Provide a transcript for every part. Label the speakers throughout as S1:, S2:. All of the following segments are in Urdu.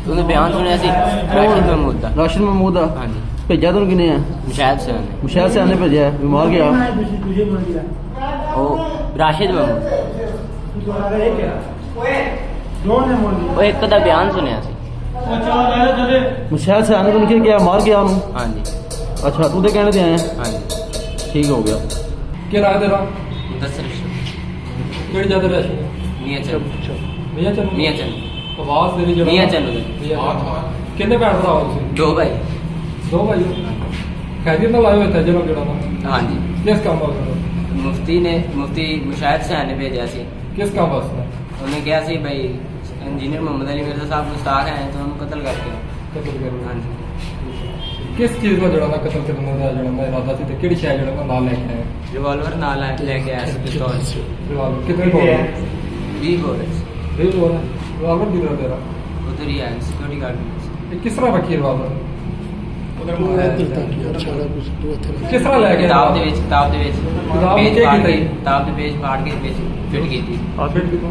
S1: ਉਹਨੇ ਬਿਆਨ ਸੁਣਿਆ ਸੀ ਰਾਸ਼ਿਦ ਮਹਿਮੂਦ ਦਾ।
S2: ਰਾਸ਼ਿਦ ਮਹਿਮੂਦ ਦਾ?
S1: ਹਾਂਜੀ।
S2: ਭੇਜਿਆ ਤੁਹਾਨੂੰ ਕਿਨੇ ਆ?
S1: ਮੁਸ਼ਾਹਿਦ ਹੁਸੈਨ ਨੇ।
S2: ਮੁਸ਼ਾਹਿਦ ਹੁਸੈਨ ਨੇ ਭੇਜਿਆ, ਬਿਮਾਰ ਗਿਆ
S1: ਉਹ ਰਾਸ਼ਿਦ ਮਹਿਮੂਦ, ਉਹ ਇੱਕ ਦਾ ਬਿਆਨ ਸੁਣਿਆ ਸੀ।
S2: ਮੁਸ਼ਾਹਿਦ ਹੁਸੈਨ ਨੇ ਤੁਹਾਨੂੰ ਕੀ ਕਿਹਾ? ਮਾਰ ਗਿਆ ਉਹਨੂੰ?
S1: ਹਾਂਜੀ
S2: ਅੱਛਾ, ਤੂੰ ਤੇ ਕਹਿਣੇ ਤੇ ਆਇਆ?
S1: ਹਾਂਜੀ।
S2: ਠੀਕ ਹੋ ਗਿਆ।
S3: ਕੀ ਰਾਜ ਤੇਰਾ?
S1: ਮੁਦੱਸਰ
S3: ਕਿਹੜੀ ਜਗ੍ਹਾ ਤੇ ਰਹਿ?
S1: ਮੀਆਂ ਚੰਨ,
S3: ਮੀਆਂ ਚੰਨ।
S1: ਮੀਆਂ ਚੰਨ,
S3: ਆਵਾਜ਼ ਤੇਰੀ ਜਿਹੜਾ
S1: ਮੀਆਂ ਚੰਨ ਦੇ
S3: ਕਿੰਨੇ ਭੈਣ ਭਰਾ ਹੋ ਤੁਸੀਂ?
S1: ਦੋ ਭਾਈ।
S3: ਦੋ ਭਾਈ ਹੋ? ਖੈਰੀਅਤ ਨਾਲ ਆਏ ਹੋਏ ਤੇ ਜਿਹੜਾ ਕਿਹੜਾ ਵਾ?
S1: ਹਾਂਜੀ।
S3: ਕਿਸ ਕੰਮ ਵਾਸਤੇ?
S1: ਮੁਫਤੀ ਨੇ, ਮੁਫਤੀ ਮੁਸ਼ਾਹਿਦ ਹੁਸੈਨ ਨੇ ਭੇਜਿਆ ਸੀ।
S3: ਕਿਸ ਕੰਮ ਵਾਸਤੇ?
S1: ਉਹਨੇ ਕਿਹਾ ਸੀ ਭਾਈ ਇੰਜੀਨੀਅਰ ਮੁਹੰਮਦ ਅਲੀ ਮਿਰਜ਼ਾ ਸਾਹਿਬ ਗੁਸਤਾਖ ਹੈ ਤਾਂ ਉਹਨੂੰ ਕਤਲ ਕਰਕੇ।
S3: ਕਤਲ ਕਰਨ।
S1: ਹਾਂਜੀ।
S3: ਕਿਸ ਚੀਜ਼ ਦਾ ਜਿਹੜਾ ਨਾ ਕਤਲ ਕਰਨ ਦਾ ਜਿਹੜਾ ਨਾ ਇਰਾਦਾ ਸੀ ਤੇ ਕਿਹੜੀ ਸ਼ੈ ਜਿਹੜਾ ਨਾ ਨਾਲ ਲੈ ਕੇ ਆਏ?
S1: ਰਿਵਾਲਵਰ ਨਾਲ ਲੈ ਕੇ ਆਇਆ ਸੀ, ਪਿਸਤੌਲ।
S3: ਰਿਵਾਲਵਰ ਕਿੰਨੇ ਬੋਲ?
S1: 20 ਬੋਲ
S3: ਇਹ ਬੋਲ ਰਿਵਾਲਵਰ ਦੀ ਤੇਰਾ
S1: ਉਧਰ ਹੀ ਆਇਆ ਸਿਕਿਉਰਿਟੀ ਗਾਰਡ।
S3: ਇਹ ਕਿਸ ਤਰ੍ਹਾਂ ਰੱਖੀ ਰਿਵਾਲਵਰ? ਕਿਸ ਤਰ੍ਹਾਂ ਲੈ ਕੇ
S1: ਕਿਤਾਬ ਦੇ ਵਿੱਚ, ਕਿਤਾਬ ਦੇ ਵਿੱਚ
S3: ਕਿਤਾਬ
S1: ਪੇਜ
S3: ਵਿੱਚ
S1: ਫਾੜ
S3: ਕੀ
S1: ਕੇ,
S3: ਕੀਤਾ?
S1: ਕਿਤਾਬ ਦੇ ਪੇਜ ਫਾੜ ਕੇ ਵਿੱਚ ਫਿੱਟ ਕੀਤੀ।
S3: ਆਪੇ ਕਿਤੋਂ?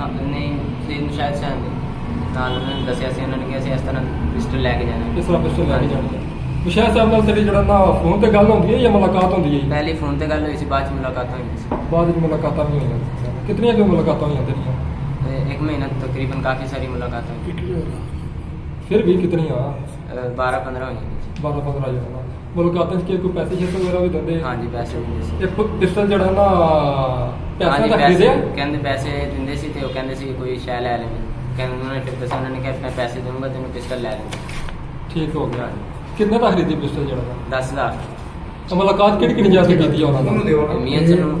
S1: ਹਾਂ, ਨਹੀਂ ਤੇ ਮੁਸ਼ਾਹਿਦ ਹੁਸੈਨ ਦੇ ਨਾਲ ਉਹਨਾਂ ਨੇ ਦੱਸਿਆ ਸੀ, ਉਹਨਾਂ ਨੇ ਕਿਹਾ ਸੀ ਇਸ ਤਰ੍ਹਾਂ ਪਿਸਟਲ ਲੈ ਕੇ ਜਾਣਾ।
S3: ਕਿਸ ਤਰ੍ਹਾਂ ਪਿਸਤੌਲ ਲੈ ਕੇ ਜਾਣੀ ਹੈ? ਮੁਸ਼ਾਹਿਦ ਸਾਹਿਬ ਨਾਲ ਤੇਰੀ ਜਿਹੜਾ ਨਾ ਫੋਨ ਤੇ ਗੱਲ ਹੁੰਦੀ ਹੈ ਜਾਂ ਮੁਲਾਕਾਤ ਹੁੰਦੀ ਹੈ?
S1: ਪਹਿਲੇ ਫੋਨ ਤੇ ਗੱਲ ਹੋਈ ਸੀ, ਬਾਅਦ ਚ ਮੁਲਾਕਾਤ ਹੋਈ ਸੀ।
S3: ਬਾਅਦ ਵਿੱਚ ਮੁਲਾਕਾਤਾਂ ਵੀ ਹੋਈਆਂ। ਕਿਤਨੀਆਂ ਕੁ ਮੁਲਾਕਾਤਾਂ ਹੋਈਆਂ ਤੇਰੀਆਂ?
S1: ਤੇ ਇੱਕ ਮਹੀਨਾ ਤਕਰੀਬਨ ਕਾਫੀ ਸਾਰੀ ਮੁਲਾਕਾਤਾਂ ਹੋਈ।
S3: ਫਿਰ ਵੀ ਕਿਤਨੀਆਂ?
S1: 12-15 ਹੋਈਆਂ ਸੀ।
S3: 12-15 ਜਿਹੜਾ ਮੁਲਾਕਾਤਾਂ 'ਚ ਕੋਈ ਪੈਸੇ ਸ਼ੇਸੇ ਵਗੈਰਾ ਵੀ ਦਿੰਦੇ?
S1: ਹਾਂਜੀ ਪੈਸੇ ਦਿੰਦੇ ਸੀ।
S3: ਇਹ ਪਿਸਤਲ ਜਿਹੜਾ ਨਾ ਪੈਸੇ
S1: ਹਾਂਜੀ
S3: ਦਾ
S1: ਪੈਸੇ
S3: ਖਰੀਦਿਆ?
S1: ਕਹਿੰਦੇ ਪੈਸੇ ਦਿੰਦੇ ਸੀ ਤੇ ਉਹ ਕਹਿੰਦੇ ਸੀ ਕੋਈ ਸ਼ੈ ਲੈ ਲੈ। ਕਹਿੰਦੇ ਉਹਨਾਂ ਨੇ ਫਿਰ ਦੱਸਿਆ, ਉਹਨਾਂ ਨੇ ਕਿਹਾ ਮੈਂ ਪੈਸੇ ਦਊਂਗਾ ਤੈਨੂੰ ਪਿਸਟਲ ਲੈ ਦੇ।
S3: ਠੀਕ ਹੋ ਗਿਆ। ਕਿੰਨੇ ਦਾ ਖਰੀਦੀ ਪਿਸਤਲ ਜਿਹੜਾ?
S1: 10,000।
S3: ਤਾਂ ਮੁਲਾਕਾਤ ਕਿਹੜੀ ਕਿਹੜੀ ਜਗ੍ਹਾ ਤੇ ਕੀਤੀ ਆ ਉਹਨਾਂ ਨਾਲ?
S1: ਮੀਆਂ ਚੰਨ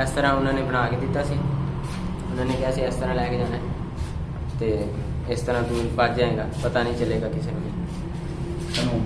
S1: ਇਸ ਤਰ੍ਹਾਂ ਉਹਨਾਂ ਨੇ ਬਣਾ ਕੇ ਦਿੱਤਾ ਸੀ। ਉਹਨਾਂ ਨੇ ਕਿਹਾ ਸੀ ਇਸ ਤਰ੍ਹਾਂ ਲੈ ਕੇ ਜਾਣਾ ਹੈ ਤੇ ਇਸ ਤਰ੍ਹਾਂ ਤੂੰ ਭੱਜ ਜਾਏਗਾ, ਪਤਾ ਨਹੀਂ ਚੱਲੇਗਾ ਕਿਸੇ ਨੂੰ।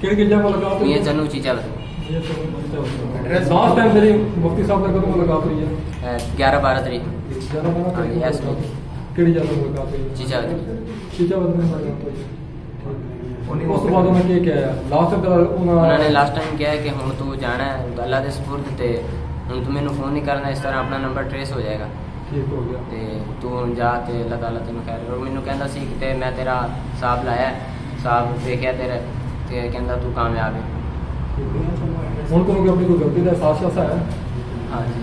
S3: ਕਿਹੜੀ ਕਿਹੜੀ ਜਗ੍ਹਾ ਮੁਲਾਕਾਤ ਹੋਈ?
S1: ਮੀਆਂ ਚੰਨੂ ਚੀਚਾ ਬਤ
S3: ਲਾਸਟ ਟਾਈਮ ਮੇਰੀ ਮੁਫਤੀ ਸਾਹਿਬ ਨਾਲ ਕਦੋਂ ਮੁਲਾਕਾਤ ਹੋਈ ਹੈ?
S1: 11-12 ਤਰੀਕ
S3: ਜ਼ਿਆਦਾ ਨਾ
S1: ਹਾਂਜੀ, ਇਸ week।
S3: ਕਿਹੜੀ ਜਗ੍ਹਾ ਮੁਲਾਕਾਤ ਹੋਈ?
S1: ਚੀਚਾ ਬਤ।
S3: ਚੀਚਾ ਬੰਦੇ ਨਾਲ ਮੁਲਾਕਾਤ ਹੋਈ। ਉਸ ਤੋਂ ਬਾਅਦ ਉਹਨਾਂ ਕੀ ਕਿਹਾ? ਲਾਸਟ ਟਾਈਮ
S1: ਉਹਨਾਂ ਨੇ ਲਾਸਟ ਟਾਈਮ ਕਿਹਾ ਕਿ ਹੁਣ ਤੂੰ ਜਾਣਾ ਹੈ ਅੱਲਾ ਦੇ ਸਪੁਰਦ ਤੇ ਹੁਣ ਤੂੰ ਮੈਨੂੰ ਫੋਨ ਨਹੀਂ ਕਰਨਾ, ਇਸ ਤਰ੍ਹਾਂ ਆਪਣਾ ਨੰਬਰ ਟ੍ਰੇਸ ਹੋ ਜਾਏਗਾ
S3: ਠੀਕ ਹੋ ਗਿਆ।
S1: ਤੇ ਤੂੰ ਹੁਣ ਜਾ ਤੇ ਅੱਲਾਹ ਤਾਲਾ ਤੈਨੂੰ ਖੈਰ। ਔਰ ਮੈਨੂੰ ਕਹਿੰਦਾ ਸੀ ਕਿ ਮੈਂ ਤੇਰਾ ਹਿਸਾਬ ਲਾਇਆ, ਹਿਸਾਬ ਦੇਖਿਆ ਤੇਰਾ ਤੇ ਕਹਿੰਦਾ ਤੂੰ ਕਾਮਯਾਬ ਹੈ।
S3: ਹੁਣ ਤੁਹਾਨੂੰ ਆਪਣੀ ਕੋਈ ਗਲਤੀ ਦਾ ਅਹਿਸਾਸ ਹੈ?
S1: ਹਾਂਜੀ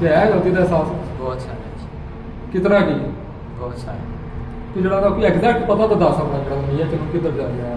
S3: ਤੇ ਹੈ ਗਲਤੀ ਦਾ ਅਹਿਸਾਸ?
S1: ਬਹੁਤ ਸਾਰੇ,
S3: ਕਿਤਨਾ ਕੀ?
S1: ਬਹੁਤ ਸਾਰੇ।
S3: ਤੇ ਜਿਹੜਾ ਦਾ ਕੋਈ ਐਗਜ਼ੈਕਟ ਪਤਾ ਤਾਂ ਦੱਸ ਆਪਣਾ ਜਿਹੜਾ ਮੀਆਂ ਚੰਨੂ ਕਿੱਧਰ ਜਾ ਰਿਹਾ ਹੈ?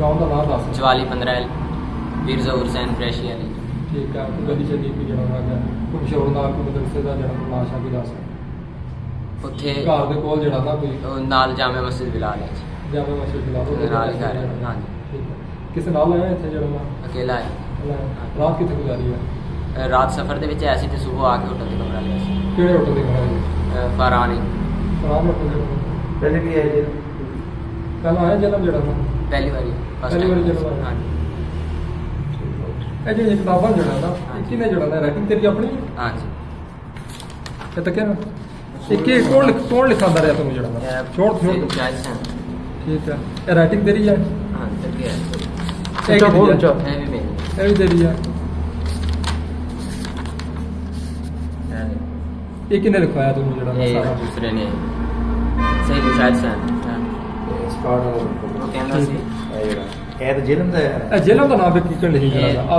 S3: گاؤں ਦਾ ਨਾਮ ਦੱਸ।
S1: ਜਵਾਲੀ 15 ਵੀਰ ਜ਼ਹੂਰ ਹੁਸੈਨ ਫਰੈਸ਼ੀ ਵਾਲੀ।
S3: ਠੀਕ ਹੈ, ਕੋਈ ਗਲੀ ਚੱਲੀ ਕੋਈ ਜਿਹੜਾ ਆ ਗਿਆ ਕੋਈ ਮਸ਼ਹੂਰ ਨਾਲ ਕੋਈ ਮਦਰਸੇ ਦਾ ਜਿਹੜਾ ਨਾਮ ਆ ਵੀ ਦੱਸ।
S1: ਉੱਥੇ
S3: ਘਰ ਦੇ ਕੋਲ ਜਿਹੜਾ ਨਾ ਕੋਈ
S1: ਉਹ ਨਾਲ ਜਾਮੇ ਮਸਜਿਦ ਬਿਲਾਲ ਹੈ ਜੀ।
S3: ਜਾਮੇ ਮਸਜਿਦ ਲਾ ਦੋ
S1: ਉਹਦੇ ਨਾਲ ਹੀ ਘਰ ਹੈ। ਹਾਂਜੀ।
S3: ਠੀਕ ਹੈ, ਕਿਸੇ ਨਾਲ ਆਇਆ ਇੱਥੇ ਜਿਹੜਾ ਨਾ
S1: ਅਕੇਲਾ ਹੈ।
S3: ਰਾਤ ਕਿੱਥੇ ਗੁਜ਼ਾਰੀ ਹੈ?
S1: ਰਾਤ ਸਫ਼ਰ ਦੇ ਵਿੱਚ ਆਇਆ ਸੀ ਤੇ ਸਵੇਰ ਆ ਕੇ ਹੋਟਲ 'ਤੇ ਕਮਰਾ ਲਿਆ ਸੀ।
S3: ਕਿਹੜੇ ਹੋਟਲ ਦੇ ਕਮਰਾ?
S1: ਫਰਾਣੀ।
S3: ਖਰਾਬ ਹੋਟਲ ਦੇ।
S4: ਪਹਿਲੇ ਵੀ ਆਏ ਜੀ
S3: ਕੱਲ ਆਇਆ ਜਨਮ ਜਿਹੜਾ ਨਾ
S1: ਪਹਿਲੀ ਵਾਰੀ
S3: ਪਹਿਲੀ ਵਾਰੀ ਜਦੋਂ ਆਇਆ।
S1: ਹਾਂਜੀ
S3: ਇਹ ਜਿਹੜੀ ਕਿਤਾਬਾਂ ਜਿਹੜਾ ਨਾ ਇਹ ਕਿਹਨੇ ਜਿਹੜਾ ਨਾ ਰਾਈਟਿੰਗ ਤੇਰੀ ਆਪਣੀ ਹੈ?
S1: ਹਾਂਜੀ।
S3: ਇਹ ਤਾਂ ਕਹਿਣਾ ਇਹ ਕੌਣ ਲਿਖਾਉਂਦਾ ਰਿਹਾ ਤੁਹਾਨੂੰ ਜਿਹੜਾ ਨਾ ਛੋੜ
S1: ਚਾਹੀਦਾ ਸਨ।
S3: ਠੀਕ ਹੈ, ਇਹ ਰਾਈਟਿੰਗ ਤੇਰੀ ਹੈ?
S1: ਹਾਂ ਤੇ ਹੈ।
S3: ਇਹ ਕਿਹਦੀ ਹੈ?
S1: ਇਹ ਵੀ ਮੇਰੀ
S3: ਇਹ ਵੀ ਤੇਰੀ ਹੈ।
S1: ਹੈ।
S3: ਇਹ ਕਿਹਨੇ ਲਿਖਵਾਇਆ ਤੁਹਾਨੂੰ ਜਿਹੜਾ ਨਾ
S1: ਇਹ
S3: ਸਾਰਾ?
S1: ਦੂਸਰੇ ਨੇ ਸਹੀ ਮੁਸ਼ਾਹਿਦ ਸਨ।
S4: ਸਕਾਰਡ ਵਾਲਾ
S1: ਉਹ ਕਹਿੰਦਾ ਸੀ
S4: ਇਹ ਤਾਂ ਜੇਲ੍ਹ ਦਾ ਹੈ।
S3: ਇਹ ਜੇਲ੍ਹਾਂ ਦਾ ਨਾਮ ਵੀ ਕਿਹਨੇ ਲਿਖੀ ਜਿਹੜਾ ਨਾ?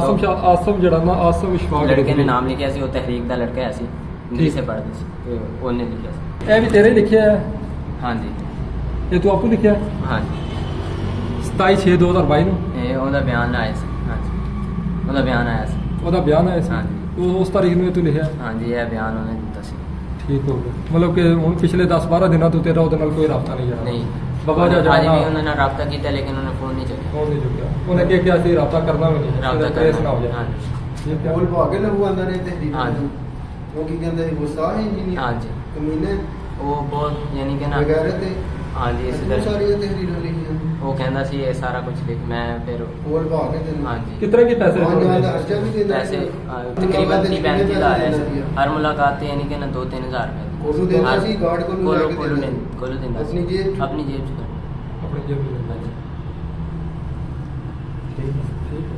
S3: ਆਸਮ ਜਿਹੜਾ ਨਾ ਆਸਮ ਇਸ਼ਫਾਕ
S1: ਲੜਕੇ ਨੇ ਨਾਮ ਲਿਖਿਆ ਸੀ, ਉਹ ਤਹਿਰੀਕ ਦਾ ਲੜਕਾ ਹੈ ਸੀ, ਇੰਗਲਿਸ਼ ਸੇ ਪੜ੍ਹਦੇ ਸੀ ਤੇ ਉਹਨੇ ਲਿਖਿਆ ਸੀ।
S3: ਇਹ ਵੀ ਤੇਰੇ ਹੀ ਲਿਖਿਆ ਹੈ?
S1: ਹਾਂਜੀ
S3: ਇਹ ਤੂੰ ਆਪੂ ਲਿਖਿਆ?
S1: ਹਾਂਜੀ।
S3: 27/6/2022 ਨੂੰ
S1: ਇਹ ਉਹਦਾ ਬਿਆਨ ਆਇਆ ਸੀ। ਹਾਂਜੀ ਉਹਦਾ ਬਿਆਨ ਆਇਆ ਸੀ।
S3: ਉਹਦਾ ਬਿਆਨ ਆਇਆ ਸੀ?
S1: ਹਾਂਜੀ।
S3: ਉਹ ਉਸ ਤਾਰੀਖ ਨੂੰ ਇਹ ਤੂੰ ਲਿਖਿਆ?
S1: ਹਾਂਜੀ ਇਹ ਬਿਆਨ ਉਹਨੇ ਦਿੱਤਾ ਸੀ।
S3: ਠੀਕ ਹੋ ਗਿਆ, ਮਤਲਬ ਕਿ ਹੁਣ ਪਿਛਲੇ 10-12 ਦਿਨਾਂ ਤੋਂ ਤੇਰਾ ਉਹਦੇ ਨਾਲ ਕੋਈ ਰਾਬਤਾ ਨਹੀਂ ਹੈ?
S1: ਨਹੀਂ
S3: ਬਾਬਾ ਜੀ
S1: ਅੱਜ
S3: ਜਾਣਾ
S1: ਵੀ ਉਹਨਾਂ ਨਾਲ ਰਾਬਤਾ ਕੀਤਾ ਲੇਕਿਨ ਉਹਨੇ ਫੋਨ ਨਹੀਂ ਚੱਕਿਆ।
S3: ਫੋਨ ਨਹੀਂ ਚੁੱਕਿਆ। ਉਹਨੇ ਕਿਹਾ ਕਿ ਅਸੀਂ ਰਾਬਤਾ ਕਰਨਾ ਵੀ ਨਹੀਂ,
S1: ਰਾਬਤਾ
S3: ਕੇਸ ਨਾ
S1: ਕਰਨਾ।
S3: ਹੋ ਜਾਏ।
S1: ਹਾਂਜੀ
S3: ਠੀਕ ਹੈ।
S5: ਬੋਲ ਪਾ ਕੇ ਲਹੂ ਆਂਦਾ ਨੇ ਤਹਿਰੀਰ
S1: ਹਾਂਜੀ।
S5: ਉਹ ਕੀ ਕਹਿੰਦੇ ਗੁੱਸਾ ਹੈ ਇੰਜੀਨੀਅਰ
S1: ਹਾਂਜੀ।
S5: ਕਮੀਨੇ
S1: ਉਹ ਬਹੁਤ ਯਾਨੀ ਕਿ ਨਾ
S5: ਵਗੈਰਾ ਤੇ
S1: ਹਾਂਜੀ ਇਸ
S5: ਬਹੁਤ
S1: ਤਰ੍ਹਾਂ
S5: ਸਾਰੀਆਂ ਤਹਿਰੀਰਾਂ ਲਿਖੀਆਂ
S1: ਉਹ ਕਹਿੰਦਾ ਸੀ ਇਹ ਸਾਰਾ ਕੁਝ ਲਿਖ ਮੈਂ ਫਿਰ
S5: ਬੋਲ ਪਾ ਕੇ ਤੈਨੂੰ
S1: ਹਾਂਜੀ
S3: ਕਿਤਨੇ ਕੀ ਪੈਸੇ
S5: ਆਉਣ ਜਾਣ ਦਾ
S3: ਦਿੱਤੇ?
S5: ਖਰਚਾ ਵੀ ਦਿੰਦਾ
S1: ਪੈਸੇ ਤਕਰੀਬਨ 30-35 ਹਜ਼ਾਰ ਹੈ ਹਰ ਮੁਲਾਕਾਤ ਤੇ ਯਾਨੀ ਕਿ ਨਾ 2-3 ਹਜ਼ਾਰ ਰੁਪਏ
S5: ਕੋਲੋਂ ਦਿੰਦਾ ਸੀ ਗਾਰਡ ਕੋਲੋਂ ਲੈ ਕੇ ਦਿੰਦਾ ਸੀ।
S1: ਕੋਲੋਂ ਦਿੰਦਾ
S5: ਆਪਣੀ
S1: ਸੀ
S5: ਜੇਬ 'ਚ?
S1: ਆਪਣੀ ਜੇਬ 'ਚ
S3: ਆਪਣੀ ਜੇਬ ਵਿੱਚ ਲੈਂਦਾ।
S1: ਹਾਂਜੀ।
S3: ਠੀਕ ਹੈ, ਠੀਕ ਹੈ।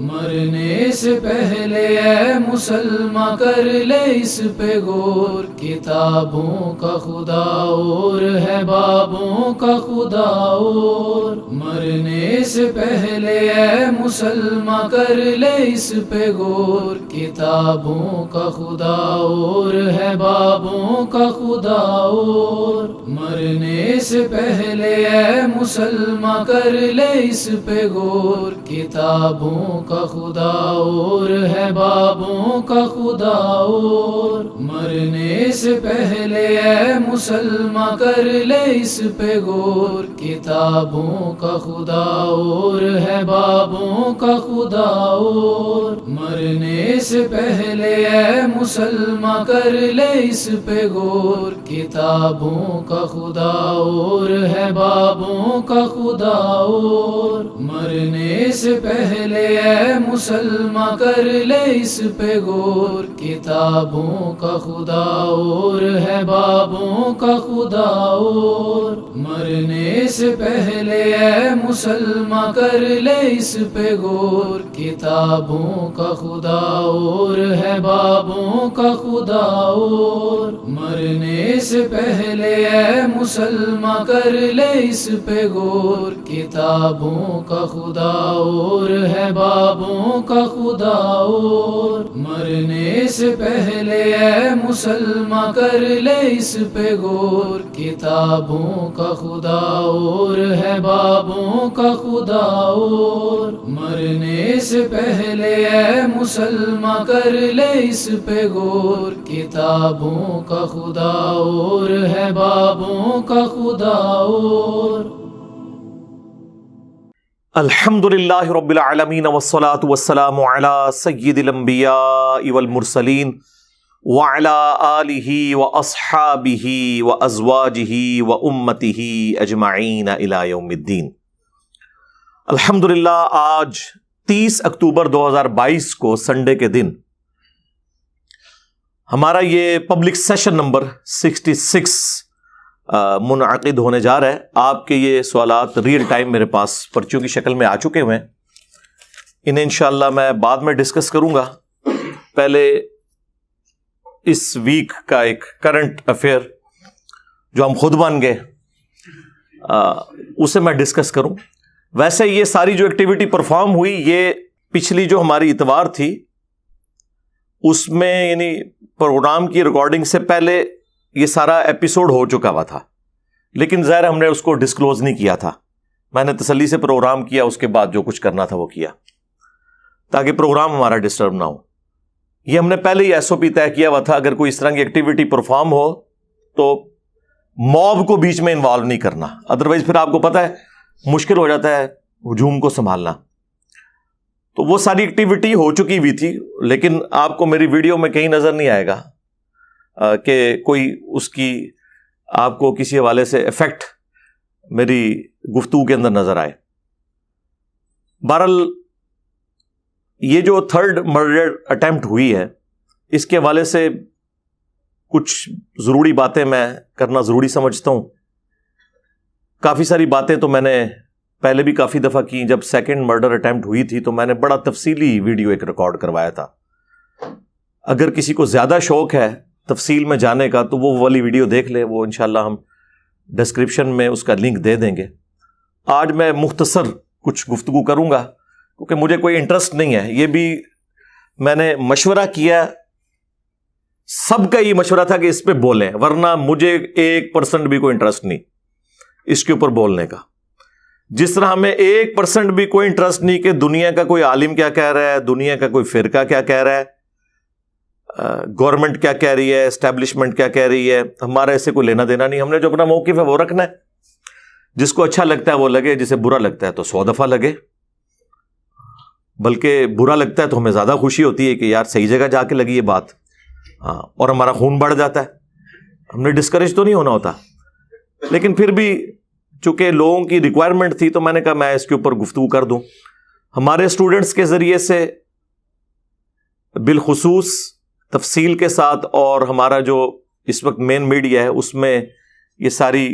S6: مرنے سے پہلے اے مسلمان کر لے اس پہ غور کتابوں کا خدا اور ہے بابوں کا خدا اور مرنے سے پہلے اے مسلمان کر لے اس پہ غور کتابوں کا خدا اور ہے بابوں کا خدا اور مرنے سے پہلے اے مسلمان کر لے اس پہ غور کتابوں کا خدا اور ہے بابوں کا خدا اور مرنے سے پہلے اے مسلمان کر لے اس پہ غور کتابوں کا خدا اور ہے بابوں کا خدا اور مرنے سے پہلے اے مسلمان کر لے اس پہ غور کتابوں کا خدا اور ہے بابوں کا خدا اور مرنے سے پہلے اے مسلمان کر لے اس پہ غور کتابوں کا خدا اور ہے بابوں کا خدا اور مرنے سے پہلے اے مسلمان کر لے اس پہ غور کتابوں کا خدا اور ہے بابوں کا خدا اور مرنے سے پہلے اے مسلمان کر لے اس پہ غور کتابوں کا خدا اور ہے بابوں کا خدا اور مرنے سے پہلے اے مسلمان کر لے اس پہ غور کتابوں کا خدا اور ہے بابوں کا خدا اور مرنے سے پہلے اے مسلمان کر لے اس پہ غور کتابوں کا خدا اور ہے بابوں کا خدا اور
S7: الحمد للہ رب العالمین والصلاة والسلام علی سید الانبیاء والمرسلین وعلی آلہ واصحابہ وازواجہ وامتہ اجمعین الی یوم الدین۔ الحمد للہ آج 30 اکتوبر 2022 کو سنڈے کے دن ہمارا یہ پبلک سیشن نمبر 66 منعقد ہونے جا رہا ہے۔ آپ کے یہ سوالات ریئل ٹائم میرے پاس پرچیوں کی شکل میں آ چکے ہوئے ہیں، انہیں انشاءاللہ میں بعد میں ڈسکس کروں گا۔ پہلے اس ویک کا ایک کرنٹ افیئر جو ہم خود بن گئے اسے میں ڈسکس کروں۔ ویسے یہ ساری جو ایکٹیویٹی پرفارم ہوئی یہ پچھلی جو ہماری اتوار تھی اس میں یعنی پروگرام کی ریکارڈنگ سے پہلے یہ سارا ایپیسوڈ ہو چکا ہوا تھا، لیکن ظاہر ہم نے اس کو ڈسکلوز نہیں کیا تھا۔ میں نے تسلی سے پروگرام کیا، اس کے بعد جو کچھ کرنا تھا وہ کیا تاکہ پروگرام ہمارا ڈسٹرب نہ ہو۔ یہ ہم نے پہلے ہی ایس او پی طے کیا ہوا تھا، اگر کوئی اس طرح کی ایکٹیویٹی پرفارم ہو تو موب کو بیچ میں انوالو نہیں کرنا، ادروائز پھر آپ کو پتہ ہے مشکل ہو جاتا ہے ہجوم کو سنبھالنا۔ تو وہ ساری ایکٹیویٹی ہو چکی ہوئی تھی، لیکن آپ کو میری ویڈیو میں کہیں نظر نہیں آئے گا کہ کوئی اس کی آپ کو کسی حوالے سے افیکٹ میری گفتگو کے اندر نظر آئے۔ بہرحال یہ جو 3rd مرڈر اٹیمپٹ ہوئی ہے اس کے حوالے سے کچھ ضروری باتیں میں کرنا ضروری سمجھتا ہوں۔ کافی ساری باتیں تو میں نے پہلے بھی کافی دفعہ کی، جب 2nd مرڈر اٹیمپٹ ہوئی تھی تو میں نے بڑا تفصیلی ویڈیو ایک ریکارڈ کروایا تھا۔ اگر کسی کو زیادہ شوق ہے تفصیل میں جانے کا تو وہ والی ویڈیو دیکھ لے، وہ انشاءاللہ ہم ڈسکرپشن میں اس کا لنک دے دیں گے۔ آج میں مختصر کچھ گفتگو کروں گا کیونکہ مجھے کوئی انٹرسٹ نہیں ہے، یہ بھی میں نے مشورہ کیا، سب کا یہ مشورہ تھا کہ اس پہ بولیں، ورنہ مجھے 1% بھی کوئی انٹرسٹ نہیں اس کے اوپر بولنے کا۔ جس طرح ہمیں 1% بھی کوئی انٹرسٹ نہیں کہ دنیا کا کوئی عالم کیا کہہ رہا ہے، دنیا کا کوئی فرقہ کیا کہہ رہا ہے، گورنمنٹ کیا کہہ رہی ہے، اسٹیبلشمنٹ کیا کہہ رہی ہے، ہمارا ایسے کوئی لینا دینا نہیں۔ ہم نے جو اپنا موقف ہے وہ رکھنا ہے، جس کو اچھا لگتا ہے وہ لگے، جسے برا لگتا ہے تو 100 دفعہ لگے، بلکہ برا لگتا ہے تو ہمیں زیادہ خوشی ہوتی ہے کہ یار صحیح جگہ جا کے لگی یہ بات، ہاں، اور ہمارا خون بڑھ جاتا ہے۔ ہم نے ڈسکریج تو نہیں ہونا ہوتا، لیکن پھر بھی چونکہ لوگوں کی ریکوائرمنٹ تھی تو میں نے کہا میں اس کے اوپر گفتگو کر دوں۔ ہمارے اسٹوڈنٹس کے ذریعے سے بالخصوص تفصیل کے ساتھ، اور ہمارا جو اس وقت مین میڈیا ہے اس میں یہ ساری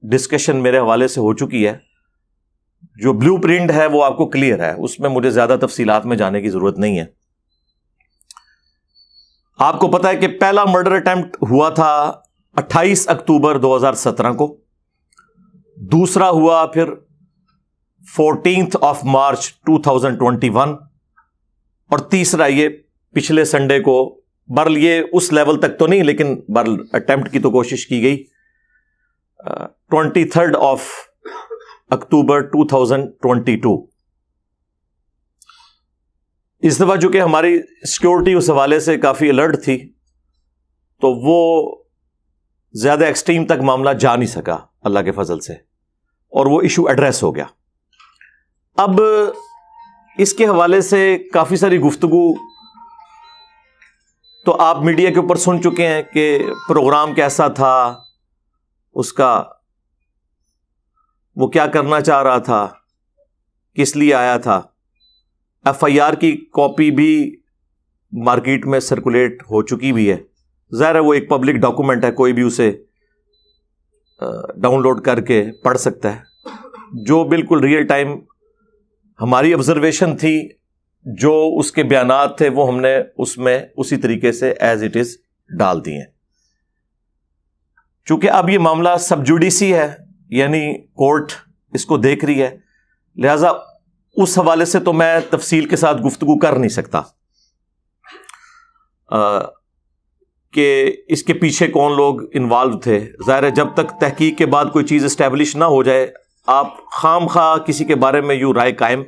S7: ڈسکشن میرے حوالے سے ہو چکی ہے۔ جو بلیو پرنٹ ہے وہ آپ کو کلیئر ہے، اس میں مجھے زیادہ تفصیلات میں جانے کی ضرورت نہیں ہے. آپ کو پتا ہے کہ پہلا مرڈر اٹیمپٹ ہوا تھا 28 اکتوبر 2017 کو، دوسرا ہوا پھر 14 مارچ 2021، اور تیسرا یہ پچھلے سنڈے کو. برل یہ اس لیول تک تو نہیں، لیکن برل اٹیمپٹ کی تو کوشش کی گئی. 23 اکتوبر 2022. اس دفعہ جو کہ ہماری سیکورٹی اس حوالے سے کافی الرٹ تھی، تو وہ زیادہ ایکسٹریم تک معاملہ جا نہیں سکا اللہ کے فضل سے، اور وہ ایشو ایڈریس ہو گیا. اب اس کے حوالے سے کافی ساری گفتگو تو آپ میڈیا کے اوپر سن چکے ہیں کہ پروگرام کیسا تھا، اس کا وہ کیا کرنا چاہ رہا تھا، کس لیے آیا تھا. ایف آئی آر کی کاپی بھی مارکیٹ میں سرکولیٹ ہو چکی بھی ہے. ظاہر ہے وہ ایک پبلک ڈاکومنٹ ہے، کوئی بھی اسے ڈاؤن لوڈ کر کے پڑھ سکتا ہے. جو بالکل ریئل ٹائم ہماری آبزرویشن تھی، جو اس کے بیانات تھے، وہ ہم نے اس میں اسی طریقے سے ایز اٹ از ڈال دیے ہیں. چونکہ اب یہ معاملہ سب جوڈیسی ہے، یعنی کورٹ اس کو دیکھ رہی ہے، لہذا اس حوالے سے تو میں تفصیل کے ساتھ گفتگو کر نہیں سکتا کہ اس کے پیچھے کون لوگ انوالو تھے. ظاہر ہے جب تک تحقیق کے بعد کوئی چیز اسٹیبلش نہ ہو جائے، آپ خام خواہ کسی کے بارے میں یوں رائے قائم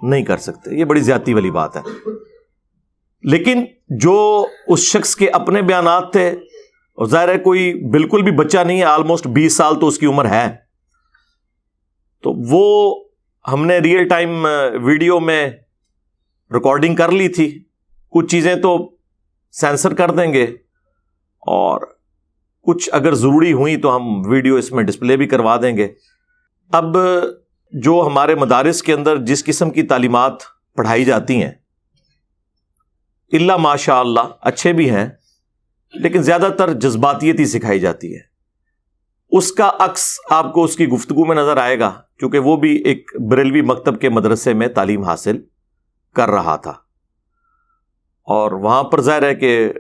S7: نہیں کر سکتے. یہ بڑی زیادتی والی بات ہے. لیکن جو اس شخص کے اپنے بیانات تھے، اور ظاہر ہے کوئی بالکل بھی بچہ نہیں ہے، آلموسٹ 20 سال تو اس کی عمر ہے، تو وہ ہم نے ریئل ٹائم ویڈیو میں ریکارڈنگ کر لی تھی. کچھ چیزیں تو سینسر کر دیں گے، اور کچھ اگر ضروری ہوئی تو ہم ویڈیو اس میں ڈسپلے بھی کروا دیں گے. اب جو ہمارے مدارس کے اندر جس قسم کی تعلیمات پڑھائی جاتی ہیں، الا ماشاء اللہ اچھے بھی ہیں، لیکن زیادہ تر جذباتیت ہی سکھائی جاتی ہے. اس کا عکس آپ کو اس کی گفتگو میں نظر آئے گا، کیونکہ وہ بھی ایک بریلوی مکتب کے مدرسے میں تعلیم حاصل کر رہا تھا، اور وہاں پر ظاہر ہے کہ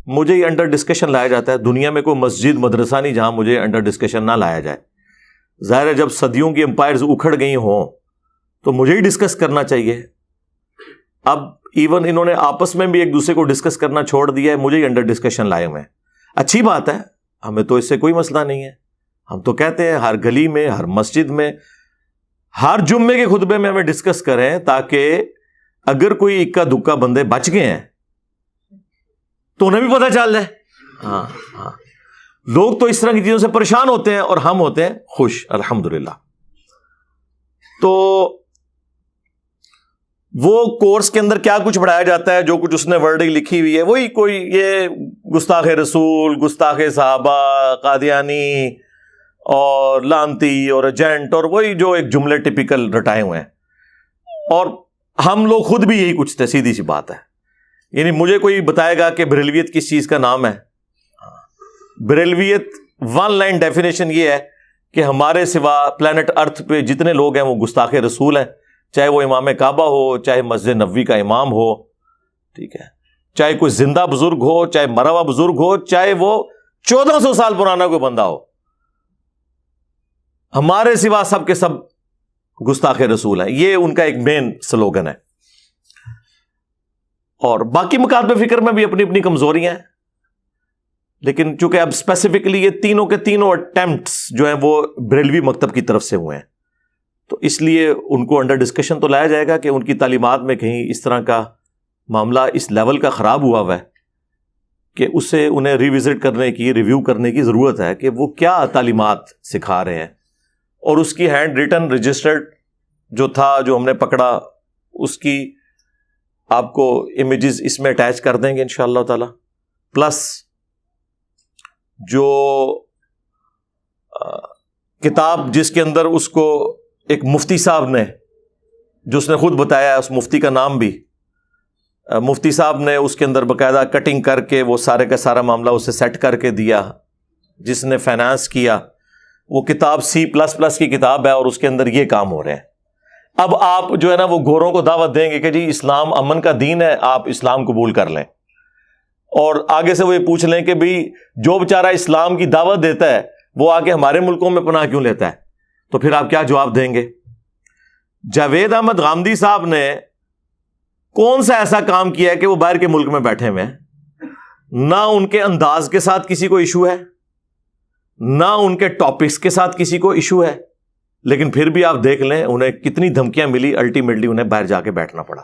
S7: مجھے یہ انڈر ڈسکشن لایا جاتا ہے. دنیا میں کوئی مسجد مدرسہ نہیں جہاں مجھے انڈر ڈسکشن نہ لایا جائے. ظاہر ہے جب صدیوں کی امپائرز اکھڑ گئی ہوں تو مجھے ہی ڈسکس کرنا چاہیے. اب ایون انہوں نے آپس میں بھی ایک دوسرے کو ڈسکس کرنا چھوڑ دیا ہے، مجھے ہی انڈر ڈسکشن لائے ہوئے ہیں. اچھی بات ہے، ہمیں تو اس سے کوئی مسئلہ نہیں ہے. ہم تو کہتے ہیں ہر گلی میں، ہر مسجد میں، ہر جمعے کے خطبے میں ہمیں ڈسکس کریں، تاکہ اگر کوئی اکا دکا بندے بچ گئے ہیں تو انہیں بھی پتہ چل جائے. ہاں ہاں، لوگ تو اس طرح کی چیزوں سے پریشان ہوتے ہیں اور ہم ہوتے ہیں خوش، الحمدللہ. تو وہ کورس کے اندر کیا کچھ پڑھایا جاتا ہے، جو کچھ اس نے ورڈنگ لکھی ہوئی ہے، وہی کوئی یہ گستاخ رسول، گستاخ صحابہ، قادیانی اور لانتی اور ایجنٹ، اور وہی جو ایک جملے ٹپیکل رٹائے ہوئے ہیں. اور ہم لوگ خود بھی یہی کچھ تھے، سیدھی سی بات ہے. یعنی مجھے کوئی بتائے گا کہ بریلویت کس چیز کا نام ہے، بریلویت ون لائن ڈیفینیشن یہ ہے کہ ہمارے سوا پلانٹ ارتھ پہ جتنے لوگ ہیں وہ گستاخ رسول ہیں، چاہے وہ امام کعبہ ہو، چاہے مسجد نبوی کا امام ہو، ٹھیک ہے، چاہے کوئی زندہ بزرگ ہو، چاہے مرا ہوا بزرگ ہو، چاہے وہ 1400 سال پرانا کوئی بندہ ہو، ہمارے سوا سب کے سب گستاخ رسول ہیں. یہ ان کا ایک مین سلوگن ہے. اور باقی مکاتب فکر میں بھی اپنی اپنی کمزوریاں ہیں، لیکن چونکہ اب اسپیسیفکلی یہ تینوں کے تینوں اٹیمپٹس جو ہیں وہ بریلوی مکتب کی طرف سے ہوئے ہیں، تو اس لیے ان کو انڈر ڈسکشن تو لایا جائے گا کہ ان کی تعلیمات میں کہیں اس طرح کا معاملہ اس لیول کا خراب ہوا ہے کہ اسے انہیں ریوزٹ کرنے کی، ریویو کرنے کی ضرورت ہے کہ وہ کیا تعلیمات سکھا رہے ہیں. اور اس کی ہینڈ ریٹن رجسٹرڈ جو تھا، جو ہم نے پکڑا، اس کی آپ کو امیجز اس میں اٹیچ کر دیں گے انشاءاللہ تعالی. پلس جو کتاب جس کے اندر اس کو ایک مفتی صاحب نے، جو اس نے خود بتایا ہے، اس مفتی کا نام بھی مفتی صاحب نے اس کے اندر باقاعدہ کٹنگ کر کے وہ سارے کا سارا معاملہ اسے سیٹ کر کے دیا، جس نے فائنانس کیا. وہ کتاب C++ کی کتاب ہے، اور اس کے اندر یہ کام ہو رہے ہیں. اب آپ جو ہے نا وہ گوروں کو دعوت دیں گے کہ جی اسلام امن کا دین ہے, آپ اسلام قبول کر لیں, اور آگے سے وہ یہ پوچھ لیں کہ بھئی جو بیچارہ اسلام کی دعوت دیتا ہے وہ آ کے ہمارے ملکوں میں پناہ کیوں لیتا ہے, تو پھر آپ کیا جواب دیں گے؟ جاوید احمد غامدی صاحب نے کون سا ایسا کام کیا ہے کہ وہ باہر کے ملک میں بیٹھے ہوئے ہیں؟ نہ ان کے انداز کے ساتھ کسی کو ایشو ہے, نہ ان کے ٹاپکس کے ساتھ کسی کو ایشو ہے, لیکن پھر بھی آپ دیکھ لیں انہیں کتنی دھمکیاں ملی, الٹیمیٹلی انہیں باہر جا کے بیٹھنا پڑا.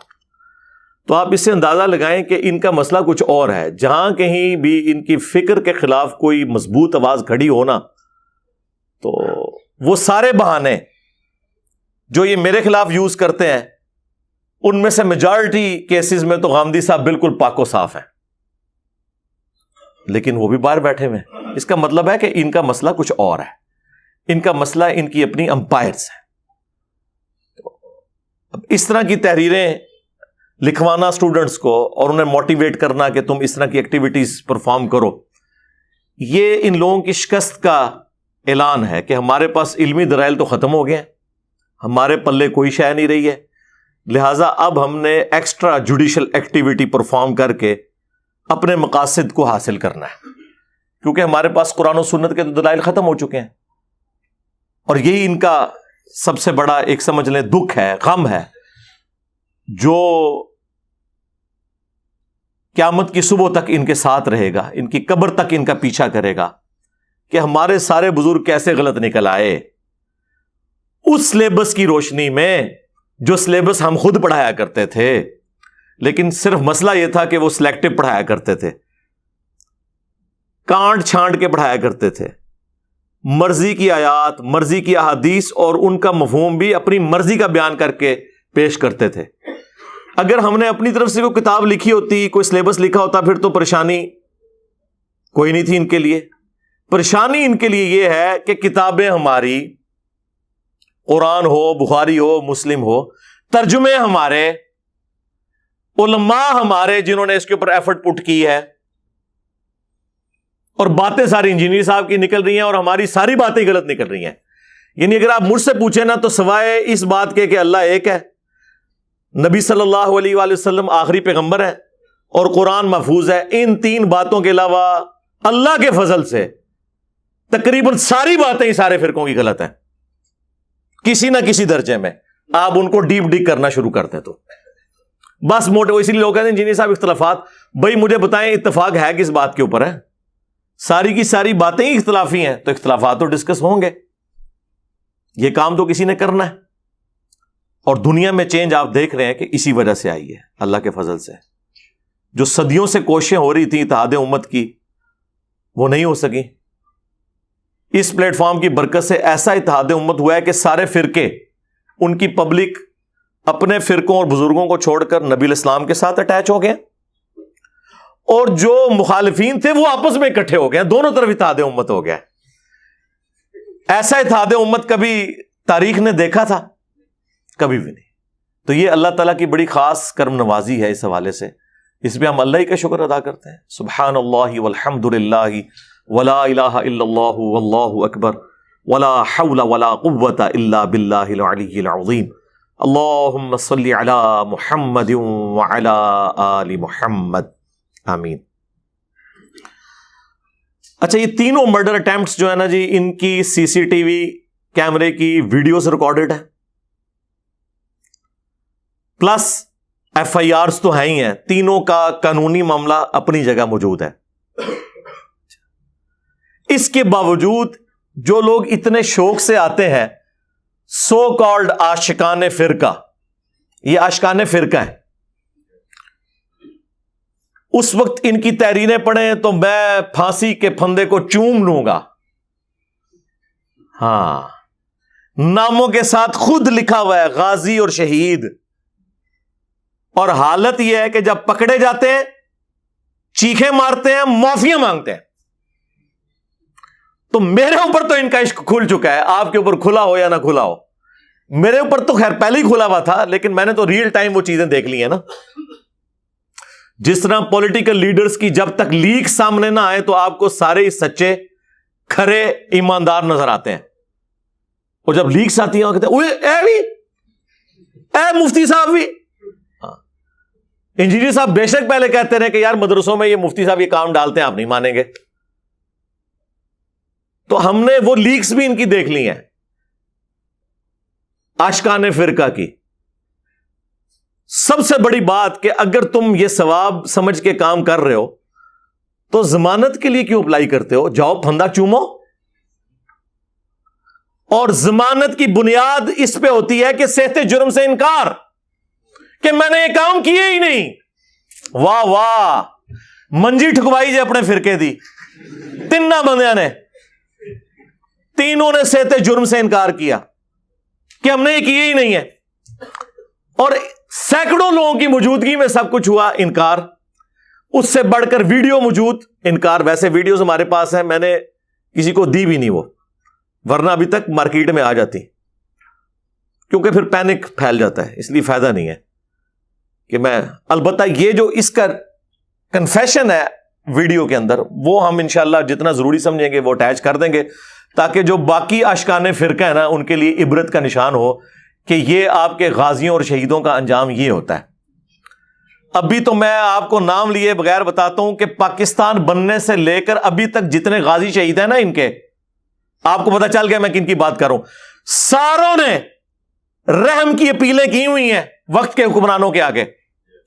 S7: تو آپ اس سے اندازہ لگائیں کہ ان کا مسئلہ کچھ اور ہے. جہاں کہیں بھی ان کی فکر کے خلاف کوئی مضبوط آواز کھڑی ہونا تو وہ سارے بہانے جو یہ میرے خلاف یوز کرتے ہیں ان میں سے میجارٹی کیسز میں تو غامدی صاحب بالکل پاک و صاف ہیں, لیکن وہ بھی باہر بیٹھے ہوئے ہیں. اس کا مطلب ہے کہ ان کا مسئلہ کچھ اور ہے, ان کا مسئلہ ان کی اپنی امپائرز ہیں. اب اس طرح کی تحریریں لکھوانا اسٹوڈنٹس کو اور انہیں موٹیویٹ کرنا کہ تم اس طرح کی ایکٹیویٹیز پرفارم کرو, یہ ان لوگوں کی شکست کا اعلان ہے کہ ہمارے پاس علمی دلائل تو ختم ہو گئے ہیں, ہمارے پلے کوئی شے نہیں رہی ہے, لہٰذا اب ہم نے ایکسٹرا جوڈیشل ایکٹیویٹی پرفارم کر کے اپنے مقاصد کو حاصل کرنا ہے, کیونکہ ہمارے پاس قرآن و سنت کے تو دلائل ختم ہو چکے ہیں. اور یہی ان کا سب سے بڑا ایک سمجھ لیں دکھ ہے, غم ہے, جو قیامت کی صبح تک ان کے ساتھ رہے گا, ان کی قبر تک ان کا پیچھا کرے گا کہ ہمارے سارے بزرگ کیسے غلط نکل آئے اس سلیبس کی روشنی میں جو سلیبس ہم خود پڑھایا کرتے تھے. لیکن صرف مسئلہ یہ تھا کہ وہ سلیکٹو پڑھایا کرتے تھے, کانٹ چھانٹ کے پڑھایا کرتے تھے, مرضی کی آیات, مرضی کی احادیث اور ان کا مفہوم بھی اپنی مرضی کا بیان کر کے پیش کرتے تھے. اگر ہم نے اپنی طرف سے کوئی کتاب لکھی ہوتی, کوئی سلیبس لکھا ہوتا, پھر تو پریشانی کوئی نہیں تھی ان کے لیے. پریشانی ان کے لیے یہ ہے کہ کتابیں ہماری, قرآن ہو, بخاری ہو, مسلم ہو, ترجمے ہمارے, علماء ہمارے جنہوں نے اس کے اوپر ایفرٹ پٹ کی ہے, اور باتیں ساری انجینئر صاحب کی نکل رہی ہیں اور ہماری ساری باتیں غلط نکل رہی ہیں. یعنی اگر آپ مجھ سے پوچھیں نا تو سوائے اس بات کے کہ اللہ ایک ہے, نبی صلی اللہ علیہ وآلہ وسلم آخری پیغمبر ہے اور قرآن محفوظ ہے, ان تین باتوں کے علاوہ اللہ کے فضل سے تقریباً ساری باتیں سارے فرقوں کی غلط ہیں کسی نہ کسی درجے میں. آپ ان کو ڈیپ ڈگ کرنا شروع کرتے تو بس موٹے, اسی لیے لوگ کہتے ہیں انجینئر صاحب اختلافات, بھائی مجھے بتائیں اتفاق ہے کس بات کے اوپر ہے؟ ساری کی ساری باتیں ہی اختلافی ہیں, تو اختلافات تو ڈسکس ہوں گے. یہ کام تو کسی نے کرنا ہے, اور دنیا میں چینج آپ دیکھ رہے ہیں کہ اسی وجہ سے آئی ہے, اللہ کے فضل سے. جو صدیوں سے کوششیں ہو رہی تھیں اتحاد امت کی, وہ نہیں ہو سکی. اس پلیٹ فارم کی برکت سے ایسا اتحاد امت ہوا ہے کہ سارے فرقے, ان کی پبلک اپنے فرقوں اور بزرگوں کو چھوڑ کر نبی الاسلام کے ساتھ اٹیچ ہو گئے, اور جو مخالفین تھے وہ آپس میں اکٹھے ہو گئے, دونوں طرف اتحاد امت ہو گیا. ایسا اتحاد امت کبھی تاریخ نے دیکھا تھا؟ کبھی بھی نہیں. تو یہ اللہ تعالیٰ کی بڑی خاص کرم نوازی ہے اس حوالے سے, اس پہ ہم اللہ ہی کا شکر ادا کرتے ہیں. سبحان اللہ والحمد للہ ولا الہ الا اللہ واللہ اکبر ولا حول ولا قوۃ الا باللہ العلی العظیم. اللہم صلی علی محمد وعلی آل محمد, آمین. اچھا, یہ تینوں مرڈر اٹیمپٹس جو ہے نا جی, ان کی سی سی ٹی وی کیمرے کی ویڈیوز ریکارڈڈ ہے, پلس ایف آئی آرز تو ہیں ہی ہیں. تینوں کا قانونی معاملہ اپنی جگہ موجود ہے. اس کے باوجود جو لوگ اتنے شوق سے آتے ہیں, سو کالڈ عاشقان فرقہ, یہ عاشقان فرقہ ہیں, اس وقت ان کی تحریریں پڑھیں تو میں پھانسی کے پھندے کو چوم لوں گا. ہاں, ناموں کے ساتھ خود لکھا ہوا ہے غازی اور شہید. اور حالت یہ ہے کہ جب پکڑے جاتے ہیں چیخیں مارتے ہیں, معافیاں مانگتے ہیں. تو میرے اوپر تو ان کا عشق کھل چکا ہے, آپ کے اوپر کھلا ہو یا نہ کھلا ہو. میرے اوپر تو خیر پہلے ہی کھلا ہوا تھا, لیکن میں نے تو ریئل ٹائم وہ چیزیں دیکھ لی ہیں نا. جس طرح پولیٹیکل لیڈرز کی جب تک لیک سامنے نہ آئے تو آپ کو سارے سچے کھرے ایماندار نظر آتے ہیں, اور جب لیکس آتی ہیں کہتے ہیں اوئے اے بھی اے مفتی صاحب بھی انجینئر صاحب بے شک پہلے کہتے رہے کہ یار مدرسوں میں یہ مفتی صاحب یہ کام ڈالتے ہیں، آپ نہیں مانیں گے. تو ہم نے وہ لیکس بھی ان کی دیکھ لی ہیں عاشقان فرقہ کی. سب سے بڑی بات کہ اگر تم یہ ثواب سمجھ کے کام کر رہے ہو تو ضمانت کے لیے کیوں اپلائی کرتے ہو؟ جاؤ پھندا چومو. اور ضمانت کی بنیاد اس پہ ہوتی ہے کہ صحت جرم سے انکار، کہ میں نے یہ کام کیے ہی نہیں. واہ واہ، منجی ٹھکوائی جی اپنے فرقے دی. تینوں بندیاں نے، تینوں نے صحت جرم سے انکار کیا کہ ہم نے یہ کیے ہی نہیں ہے. اور سینکڑوں لوگوں کی موجودگی میں سب کچھ ہوا انکار. اس سے بڑھ کر ویڈیو موجود انکار. ویسے ویڈیوز ہمارے پاس ہیں، میں نے کسی کو دی بھی نہیں وہ، ورنہ ابھی تک مارکیٹ میں آ جاتی، کیونکہ پھر پینک پھیل جاتا ہے، اس لیے فائدہ نہیں ہے کہ میں. البتہ یہ جو اس کا کنفیشن ہے ویڈیو کے اندر، وہ ہم انشاءاللہ جتنا ضروری سمجھیں گے وہ اٹیچ کر دیں گے، تاکہ جو باقی عاشقان فرقہ ہے نا ان کے لیے عبرت کا نشان ہو کہ یہ آپ کے غازیوں اور شہیدوں کا انجام یہ ہوتا ہے. ابھی تو میں آپ کو نام لیے بغیر بتاتا ہوں کہ پاکستان بننے سے لے کر ابھی تک جتنے غازی شہید ہیں نا ان کے، آپ کو پتہ چل گیا میں کن کی بات کروں. ساروں نے رحم کی اپیلیں کی ہوئی ہیں وقت کے حکمرانوں کے آگے،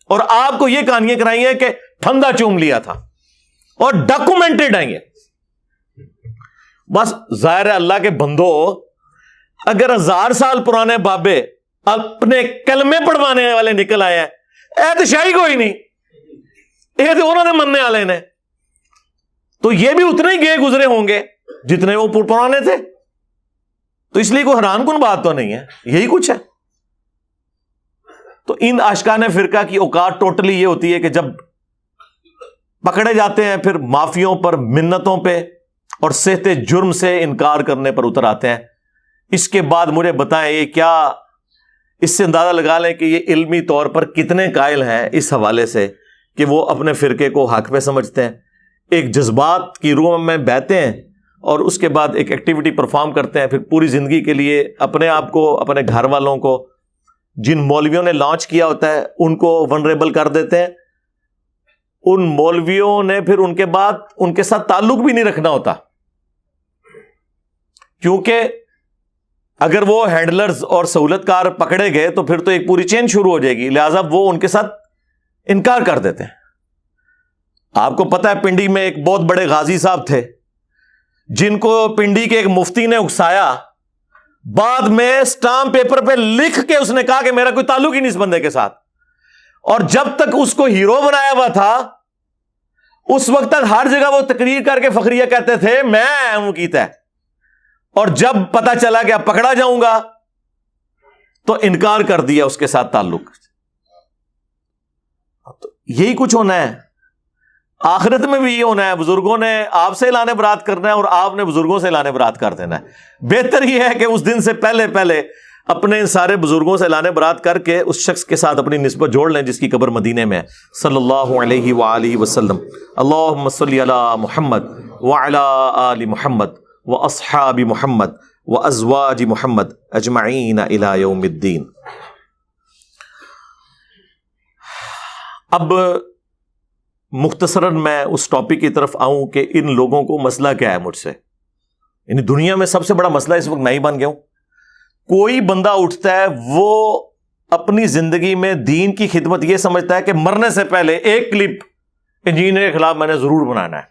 S7: اور آپ کو یہ کہانیاں کرائی ہیں کہ پھندا چوم لیا تھا، اور ڈاکومنٹڈ ہیں یہ. بس ظاہر ہے اللہ کے بندو، اگر 1000 سال پرانے بابے اپنے کلمے پڑھوانے والے نکل آئے ہیں، تو شاہی کوئی نہیں، یہ تو انہوں نے مننے والے نے، تو یہ بھی اتنے ہی گئے گزرے ہوں گے جتنے وہ پرانے تھے. تو اس لیے کوئی حیران کن بات تو نہیں ہے، یہی کچھ ہے. تو ان عاشقان فرقہ کی اوقات ٹوٹلی یہ ہوتی ہے کہ جب پکڑے جاتے ہیں پھر معافیوں پر، منتوں پہ اور صحت جرم سے انکار کرنے پر اتر آتے ہیں. اس کے بعد مجھے بتائیں یہ کیا، اس سے اندازہ لگا لیں کہ یہ علمی طور پر کتنے قائل ہیں اس حوالے سے کہ وہ اپنے فرقے کو حق پہ سمجھتے ہیں، ایک جذبات کی روح میں بہتے ہیں، اور اس کے بعد ایک ایکٹیویٹی پرفارم کرتے ہیں، پھر پوری زندگی کے لیے اپنے آپ کو، اپنے گھر والوں کو، جن مولویوں نے لانچ کیا ہوتا ہے ان کو ونریبل کر دیتے ہیں. ان مولویوں نے پھر ان کے بعد ان کے ساتھ تعلق بھی نہیں رکھنا ہوتا، کیونکہ اگر وہ ہینڈلرز اور سہولت کار پکڑے گئے تو پھر تو ایک پوری چین شروع ہو جائے گی، لہذا وہ ان کے ساتھ انکار کر دیتے ہیں. آپ کو پتا ہے پنڈی میں ایک بہت بڑے غازی صاحب تھے جن کو پنڈی کے ایک مفتی نے اکسایا، بعد میں اسٹامپ پیپر پہ لکھ کے اس نے کہا کہ میرا کوئی تعلق ہی نہیں اس بندے کے ساتھ، اور جب تک اس کو ہیرو بنایا ہوا تھا اس وقت تک ہر جگہ وہ تقریر کر کے فخریہ کہتے تھے میں ہوں کیتا ہے، اور جب پتا چلا کہ اب پکڑا جاؤں گا تو انکار کر دیا اس کے ساتھ تعلق. تو یہی کچھ ہونا ہے، آخرت میں بھی یہ ہونا ہے. بزرگوں نے آپ سے اعلان برات کرنا ہے اور آپ نے بزرگوں سے اعلان برات کر دینا ہے. بہتر یہ ہے کہ اس دن سے پہلے پہلے اپنے سارے بزرگوں سے اعلان برات کر کے اس شخص کے ساتھ اپنی نسبت جوڑ لیں جس کی قبر مدینے میں ہے. صلی اللہ علیہ وآلہ وسلم. اللہم صلی علی محمد وعلی آل محمد واصحاب محمد وازواج محمد اجمعین الی یوم الدین. اب مختصراً میں اس ٹاپک کی طرف آؤں کہ ان لوگوں کو مسئلہ کیا ہے مجھ سے. یعنی دنیا میں سب سے بڑا مسئلہ اس وقت میں ہی بن گیا ہوں. کوئی بندہ اٹھتا ہے وہ اپنی زندگی میں دین کی خدمت یہ سمجھتا ہے کہ مرنے سے پہلے ایک کلپ انجینئر کے خلاف میں نے ضرور بنانا ہے.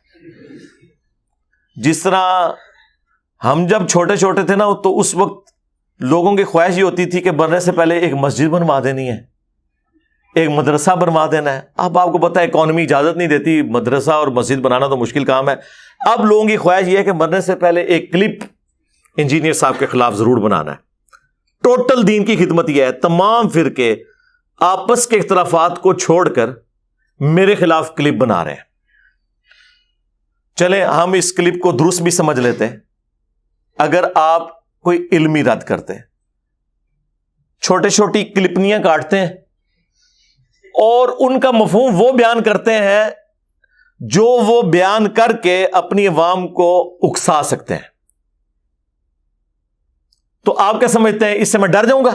S7: جس طرح ہم جب چھوٹے چھوٹے تھے نا تو اس وقت لوگوں کی خواہش یہ ہوتی تھی کہ مرنے سے پہلے ایک مسجد بنوا دینی ہے، ایک مدرسہ بنوا دینا ہے. اب آپ کو پتہ ہے اکانومی اجازت نہیں دیتی، مدرسہ اور مسجد بنانا تو مشکل کام ہے. اب لوگوں کی خواہش یہ ہے کہ مرنے سے پہلے ایک کلپ انجینئر صاحب کے خلاف ضرور بنانا ہے. ٹوٹل دین کی خدمت یہ ہے، تمام فرقے آپس کے اختلافات کو چھوڑ کر میرے خلاف کلپ بنا رہے ہیں. چلیں ہم اس کلپ کو درست بھی سمجھ لیتے ہیں. اگر آپ کوئی علمی رد کرتے ہیں، چھوٹی چھوٹی کلپنیاں کاٹتے ہیں اور ان کا مفہوم وہ بیان کرتے ہیں جو وہ بیان کر کے اپنی عوام کو اکسا سکتے ہیں، تو آپ کیا سمجھتے ہیں اس سے میں ڈر جاؤں گا؟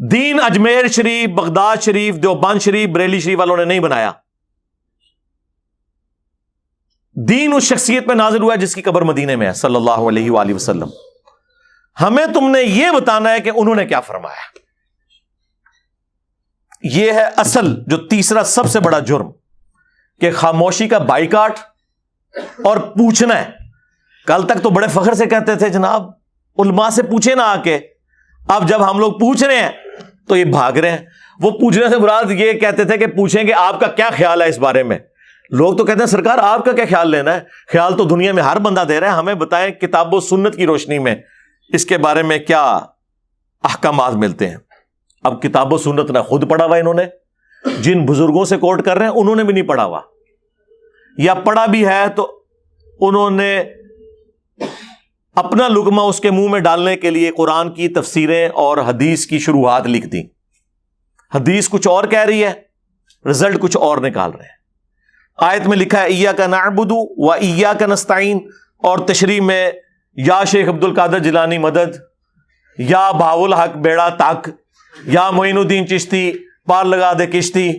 S7: دین اجمیر شریف، بغداد شریف، دیوبند شریف، بریلی شریف والوں نے نہیں بنایا. دین اس شخصیت پہ نازل ہوا ہے جس کی قبر مدینے میں ہے صلی اللہ علیہ وآلہ وسلم. ہمیں تم نے یہ بتانا ہے کہ انہوں نے کیا فرمایا. یہ ہے اصل جو تیسرا سب سے بڑا جرم، کہ خاموشی کا بائیکاٹ اور پوچھنا ہے. کل تک تو بڑے فخر سے کہتے تھے جناب علماء سے پوچھے نہ آ کے، اب جب ہم لوگ پوچھ رہے ہیں تو یہ بھاگ رہے ہیں. وہ پوچھنے سے مراد یہ کہتے تھے کہ پوچھیں کہ آپ کا کیا خیال ہے اس بارے میں. لوگ تو کہتے ہیں سرکار آپ کا کیا خیال لینا ہے، خیال تو دنیا میں ہر بندہ دے رہا ہے، ہمیں بتائیں کتاب و سنت کی روشنی میں اس کے بارے میں کیا احکامات ملتے ہیں. اب کتاب و سنت نہ خود پڑھا ہوا انہوں نے، جن بزرگوں سے کوٹ کر رہے ہیں انہوں نے بھی نہیں پڑھا ہوا، یا پڑھا بھی ہے تو انہوں نے اپنا لقمہ اس کے منہ میں ڈالنے کے لیے قرآن کی تفسیریں اور حدیث کی شروحات لکھ دی. حدیث کچھ اور کہہ رہی ہے، رزلٹ کچھ اور نکال رہے ہیں. آیت میں لکھا ہے ایاک نعبد و ایاک نستعین، اور تشریح میں یا شیخ عبد القادر جیلانی مدد، یا بہاء الحق بیڑا تک، یا معین الدین چشتی پار لگا دے کشتی،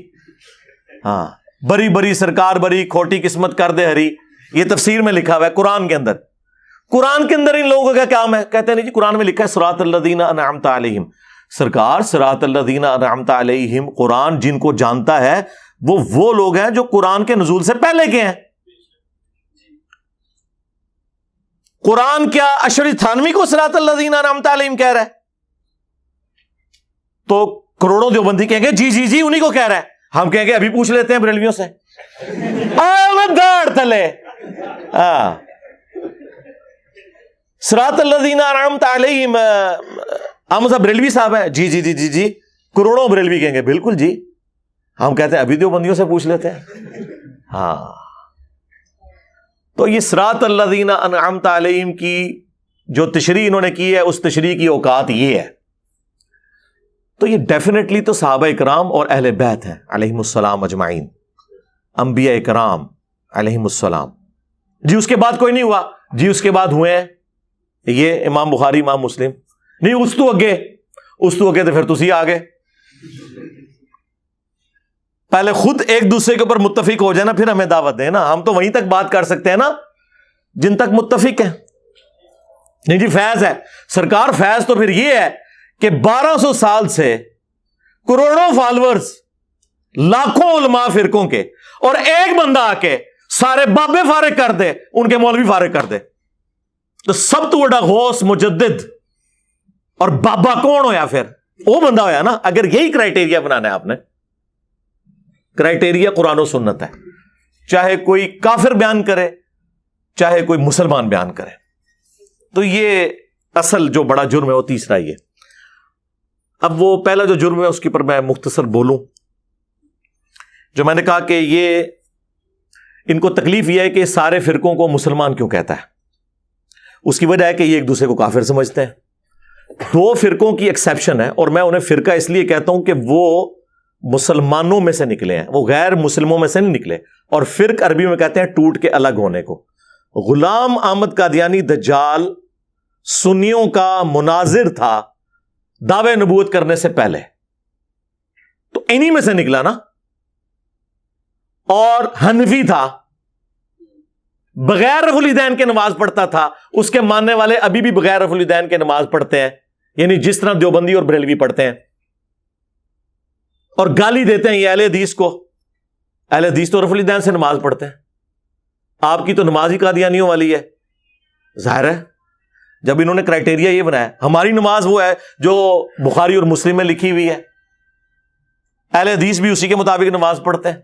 S7: ہاں بری بری سرکار بری کھوٹی قسمت کر دے ہری. یہ تفسیر میں لکھا ہوا ہے قرآن کے اندر. قرآن کے اندر ان لوگوں کا کیا کام ہے؟ کہتے ہیں نہیں جی قرآن میں لکھا ہے صراط الذین انعمت علیہم. سرکار صراط الذین انعمت علیہم، قرآن جن کو جانتا ہے وہ لوگ ہیں جو قرآن کے نزول سے پہلے کے ہیں. قرآن کیا اشری تھانوی کو صراط الذین انعمت علیہم کہہ رہا ہے؟ تو کروڑوں دیوبندی کہیں گے جی جی جی انہی کو کہہ رہا ہے. ہم کہیں گے ابھی پوچھ لیتے ہیں بریلویوں سے. داڑ تلے صراط الذین انعمت علیہم، ہم صاحب بریلوی صاحب ہیں، جی جی جی جی جی کروڑوں بریلوی کہیں گے بالکل جی. ہم کہتے ہیں ابھی دیوبندیوں سے پوچھ لیتے ہیں. ہاں تو یہ صراط الذین انعمت علیہم کی جو تشریح انہوں نے کی ہے، اس تشریح کی اوقات یہ ہے. تو یہ ڈیفینیٹلی تو صحابہ اکرام اور اہل بیت ہیں علیہم السلام اجمعین، انبیاء اکرام علیہم السلام. جی اس کے بعد کوئی نہیں ہوا، جی اس کے بعد ہوئے ہیں یہ امام بخاری امام مسلم. نہیں اس تو اگے تو پھر تسی آگے. پہلے خود ایک دوسرے کے اوپر متفق ہو جائے نا، پھر ہمیں دعوت دیں نا. ہم تو وہیں تک بات کر سکتے ہیں نا جن تک متفق ہیں. نہیں جی فیض ہے سرکار، فیض تو پھر یہ ہے کہ 1200 سال سے کروڑوں فالورز، لاکھوں علماء فرقوں کے، اور ایک بندہ آ کے سارے بابے فارغ کر دے، ان کے مولوی فارغ کر دے. تو سب تو بڑا غوث مجدد اور بابا کون ہویا؟ پھر وہ بندہ ہویا نا. اگر یہی کرائٹیریا بنانا ہے آپ نے، کرائٹیریا قرآن و سنت ہے، چاہے کوئی کافر بیان کرے چاہے کوئی مسلمان بیان کرے. تو یہ اصل جو بڑا جرم ہے وہ تیسرا ہی ہے. اب وہ پہلا جو جرم ہے اس کے اوپر میں مختصر بولوں. جو میں نے کہا کہ یہ ان کو تکلیف یہ ہے کہ سارے فرقوں کو مسلمان کیوں کہتا ہے. اس کی وجہ ہے کہ یہ ایک دوسرے کو کافر سمجھتے ہیں. 2 فرقوں کی ایکسیپشن ہے، اور میں انہیں فرقہ اس لیے کہتا ہوں کہ وہ مسلمانوں میں سے نکلے ہیں، وہ غیر مسلموں میں سے نہیں نکلے. اور فرق عربی میں کہتے ہیں ٹوٹ کے الگ ہونے کو. غلام احمد قادیانی دجال سنیوں کا مناظر تھا دعوے نبوت کرنے سے پہلے، تو انہی میں سے نکلا نا. اور حنفی تھا، بغیر رفع الیدین کے نماز پڑھتا تھا. اس کے ماننے والے ابھی بھی بغیر رفع الیدین کے نماز پڑھتے ہیں، یعنی جس طرح دیوبندی اور بریلوی پڑھتے ہیں. اور گالی دیتے ہیں یہ اہل حدیث کو. اہل حدیث تو رفع الیدین سے نماز پڑھتے ہیں. آپ کی تو نماز ہی قادیانیوں والی ہے. ظاہر ہے جب انہوں نے کرائٹیریا یہ بنایا، ہماری نماز وہ ہے جو بخاری اور مسلم میں لکھی ہوئی ہے. اہل حدیث بھی اسی کے مطابق نماز پڑھتے ہیں.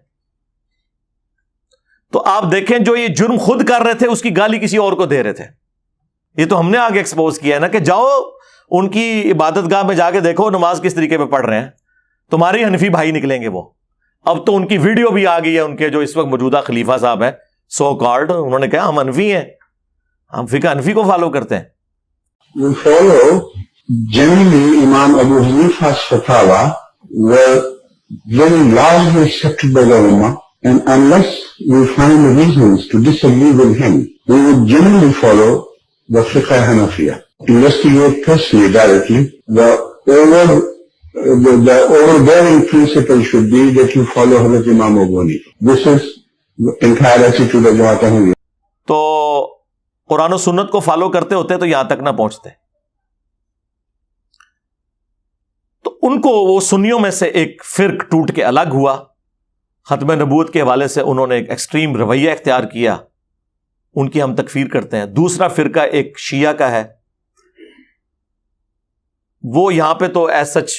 S7: تو آپ دیکھیں جو یہ جرم خود کر رہے تھے اس کی گالی کسی اور کو دے رہے تھے. یہ تو ہم نے آگے ایکسپوز کیا ہے نا کہ جاؤ ان کی عبادت گاہ میں جا کے دیکھو نماز کس طریقے پہ پڑھ رہے ہیں. تمہارے حنفی بھائی نکلیں گے وہ. اب تو ان کی ویڈیو بھی آ گئی ہے، ان کے جو اس وقت موجودہ خلیفہ صاحب ہیں سو کارڈ، انہوں نے کہا ہم حنفی ہیں، ہم فقہ حنفی کو فالو کرتے ہیں.
S8: We follow generally Imam Abu Hanifa's fatwa were very largely accepted by the Ummah, and unless we find reasons to disagree with him, we would generally follow the Fiqh Hanafiya. Investigate personally, directly, the the overbearing principle should be that you follow Hazrat Imam Abu Hanifa. This is the entire attitude of Jamaat Ahmadiyya.
S7: تو قرآن و سنت کو فالو کرتے ہوتے تو یہاں تک نہ پہنچتے. تو ان کو وہ سنیوں میں سے ایک فرق ٹوٹ کے الگ ہوا. ختم نبوت کے حوالے سے انہوں نے ایک ایکسٹریم رویہ اختیار کیا, ان کی ہم تکفیر کرتے ہیں. دوسرا فرقہ ایک شیعہ کا ہے, وہ یہاں پہ تو ایز سچ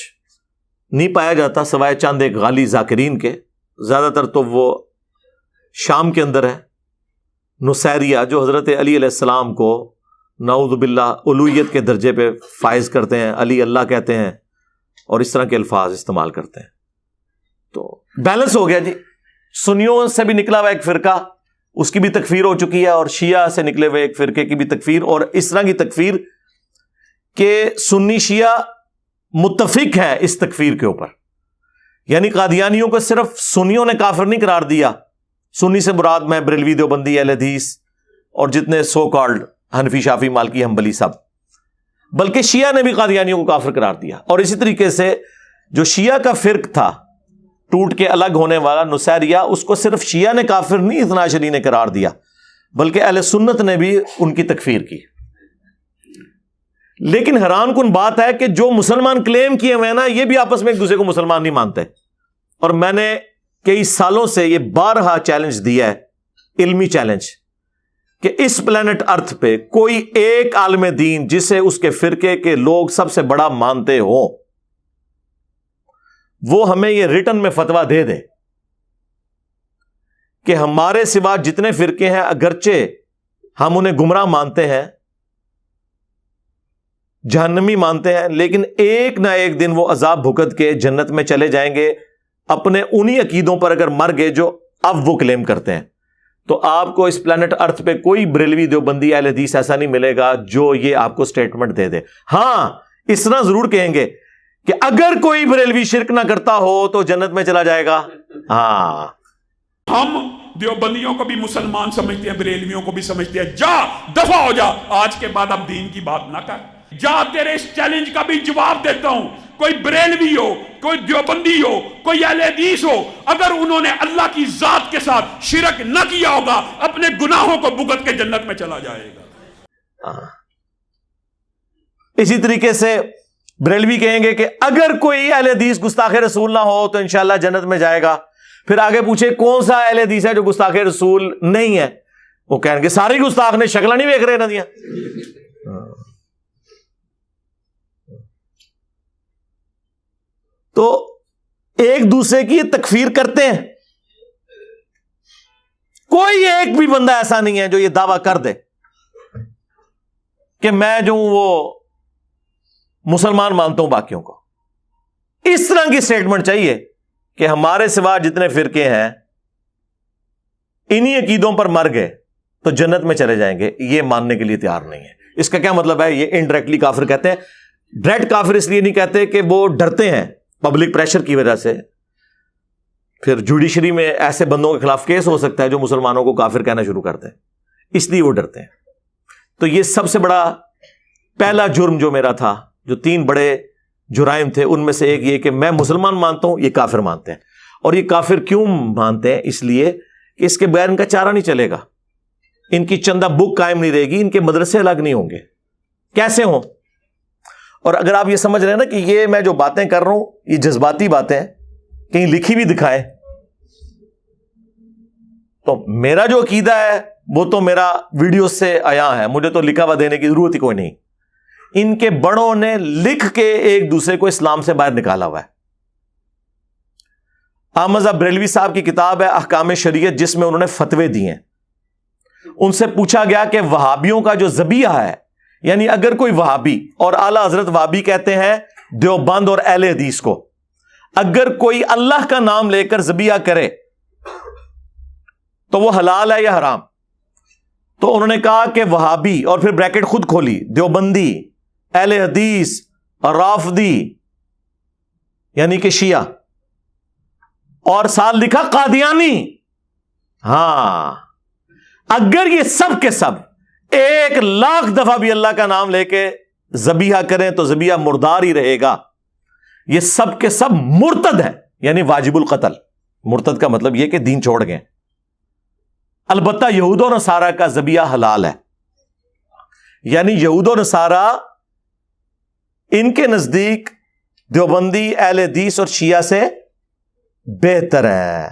S7: نہیں پایا جاتا سوائے چند ایک غالی ذاکرین کے. زیادہ تر تو وہ شام کے اندر ہے. نصیریہ جو حضرت علی علیہ السلام کو نعوذ باللہ الوہیت کے درجے پہ فائز کرتے ہیں, علی اللہ کہتے ہیں اور اس طرح کے الفاظ استعمال کرتے ہیں. تو بیلنس ہو گیا جی. سنیوں سے بھی نکلا ہوا ایک فرقہ, اس کی بھی تکفیر ہو چکی ہے, اور شیعہ سے نکلے ہوئے ایک فرقے کی بھی تکفیر, اور اس طرح کی تکفیر کہ سنی شیعہ متفق ہے اس تکفیر کے اوپر. یعنی قادیانیوں کو صرف سنیوں نے کافر نہیں قرار دیا. سنی سے مراد میں بریلوی, دیوبندی, اہل حدیث اور جتنے سو کالڈ حنفی, شافی, مالکی, حنبلی سب, بلکہ شیعہ نے بھی قادیانیوں کو کافر قرار دیا. اور اسی طریقے سے جو شیعہ کا فرق تھا ٹوٹ کے الگ ہونے والا نصیریہ, اس کو صرف شیعہ نے کافر نہیں اثنا عشری نے قرار دیا, بلکہ اہل سنت نے بھی ان کی تکفیر کی. لیکن حیران کن بات ہے کہ جو مسلمان کلیم کیے ہوئے ہیں نا, یہ بھی آپس میں ایک دوسرے کو مسلمان نہیں مانتے. اور میں نے کئی سالوں سے یہ بارہا چیلنج دیا ہے, علمی چیلنج, کہ اس پلانٹ ارتھ پہ کوئی ایک عالم دین جسے اس کے فرقے کے لوگ سب سے بڑا مانتے ہو, وہ ہمیں یہ ریٹن میں فتویٰ دے دے کہ ہمارے سوا جتنے فرقے ہیں اگرچہ ہم انہیں گمراہ مانتے ہیں, جہنمی مانتے ہیں, لیکن ایک نہ ایک دن وہ عذاب بھگت کے جنت میں چلے جائیں گے اپنے انہی عقیدوں پر اگر مر گئے جو اب وہ کلیم کرتے ہیں. تو آپ کو اس پلانٹ ارتھ پہ کوئی بریلوی, دیوبندی, اہل حدیث ایسا نہیں ملے گا جو یہ آپ کو سٹیٹمنٹ دے دے. ہاں اس طرح ضرور کہیں گے کہ اگر کوئی بریلوی شرک نہ کرتا ہو تو جنت میں چلا جائے گا. ہاں
S9: ہم دیوبندیوں کو بھی مسلمان سمجھتے ہیں, بریلویوں کو بھی سمجھتے ہیں. جا دفع ہو جا, آج کے بعد اب دین کی بات نہ کر. جا, تیرے اس چیلنج کا بھی جواب دیتا ہوں. کوئی بریلوی ہو, کوئی دیوبندی ہو, کوئی اہل حدیث ہو, اگر انہوں نے اللہ کی ذات کے ساتھ شرک نہ کیا ہوگا, اپنے گناہوں کو بھگت کے جنت میں چلا جائے گا.
S7: اسی طریقے سے بریلوی کہیں گے کہ اگر کوئی اہل حدیث گستاخ رسول نہ ہو تو انشاءاللہ جنت میں جائے گا. پھر آگے پوچھے کون سا اہل حدیث ہے جو گستاخ رسول نہیں ہے, وہ کہیں گے سارے گستاخ نے, شکلیں نہیں دیکھ رہے نا دیا. تو ایک دوسرے کی تکفیر کرتے ہیں. کوئی ایک بھی بندہ ایسا نہیں ہے جو یہ دعویٰ کر دے کہ میں جو ہوں وہ مسلمان مانتا ہوں باقیوں کو. اس طرح کی سٹیٹمنٹ چاہیے کہ ہمارے سوا جتنے فرقے ہیں انہی عقیدوں پر مر گئے تو جنت میں چلے جائیں گے. یہ ماننے کے لیے تیار نہیں ہے. اس کا کیا مطلب ہے؟ یہ انڈائریکٹلی کافر کہتے ہیں. ڈائریکٹ کافر اس لیے نہیں کہتے کہ وہ ڈرتے ہیں پبلک پریشر کی وجہ سے. پھر جوڈیشری میں ایسے بندوں کے خلاف کیس ہو سکتا ہے جو مسلمانوں کو کافر کہنا شروع کرتے ہیں, اس لیے وہ ڈرتے ہیں. تو یہ سب سے بڑا پہلا جرم جو میرا تھا, جو 3 بڑے جرائم تھے, ان میں سے ایک یہ کہ میں مسلمان مانتا ہوں, یہ کافر مانتے ہیں. اور یہ کافر کیوں مانتے ہیں؟ اس لیے کہ اس کے بغیر ان کا چارہ نہیں چلے گا, ان کی چندہ بک قائم نہیں رہے گی, ان کے مدرسے الگ نہیں ہوں گے. کیسے ہوں؟ اور اگر آپ یہ سمجھ رہے ہیں نا کہ یہ میں جو باتیں کر رہا ہوں یہ جذباتی باتیں, کہیں لکھی بھی دکھائیں, تو میرا جو عقیدہ ہے وہ تو میرا ویڈیو سے آیا ہے, مجھے تو لکھا ہوا دینے کی ضرورت ہی کوئی نہیں. ان کے بڑوں نے لکھ کے ایک دوسرے کو اسلام سے باہر نکالا ہوا ہے. احمد بریلوی صاحب کی کتاب ہے احکام شریعت, جس میں انہوں نے فتوے دیے ہیں. ان سے پوچھا گیا کہ وہابیوں کا جو ذبیحہ ہے, یعنی اگر کوئی وہابی, اور اعلیٰ حضرت وہابی کہتے ہیں دیوبند اور اہل حدیث کو, اگر کوئی اللہ کا نام لے کر ذبیحہ کرے تو وہ حلال ہے یا حرام؟ تو انہوں نے کہا کہ وہابی, اور پھر بریکٹ خود کھولی, دیوبندی, اہل حدیث, رافضی یعنی کہ شیعہ, اور ساتھ لکھا قادیانی. ہاں, اگر یہ سب کے سب 1,00,000 دفعہ بھی اللہ کا نام لے کے ذبیحہ کریں تو ذبیحہ مردار ہی رہے گا. یہ سب کے سب مرتد ہیں، یعنی واجب القتل۔ مرتد کا مطلب یہ کہ دین چھوڑ گئے۔ البتہ یہود و نصارہ کا ذبیحہ حلال ہے، یعنی یہود و نصارہ ان کے نزدیک دیوبندی، اہل حدیث اور شیعہ سے بہتر ہے،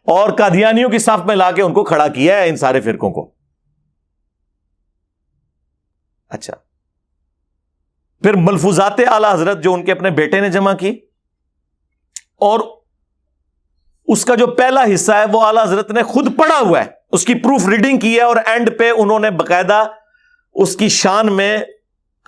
S7: اور قادیانیوں کی صف میں لا کے ان کو کھڑا کیا ہے، ان سارے فرقوں کو۔ اچھا، پھر ملفوظات اعلی حضرت جو ان کے اپنے بیٹے نے جمع کی، اور اس کا جو پہلا حصہ ہے وہ اعلی حضرت نے خود پڑھا ہوا ہے، اس کی پروف ریڈنگ کی ہے، اور اینڈ پہ انہوں نے باقاعدہ اس کی شان میں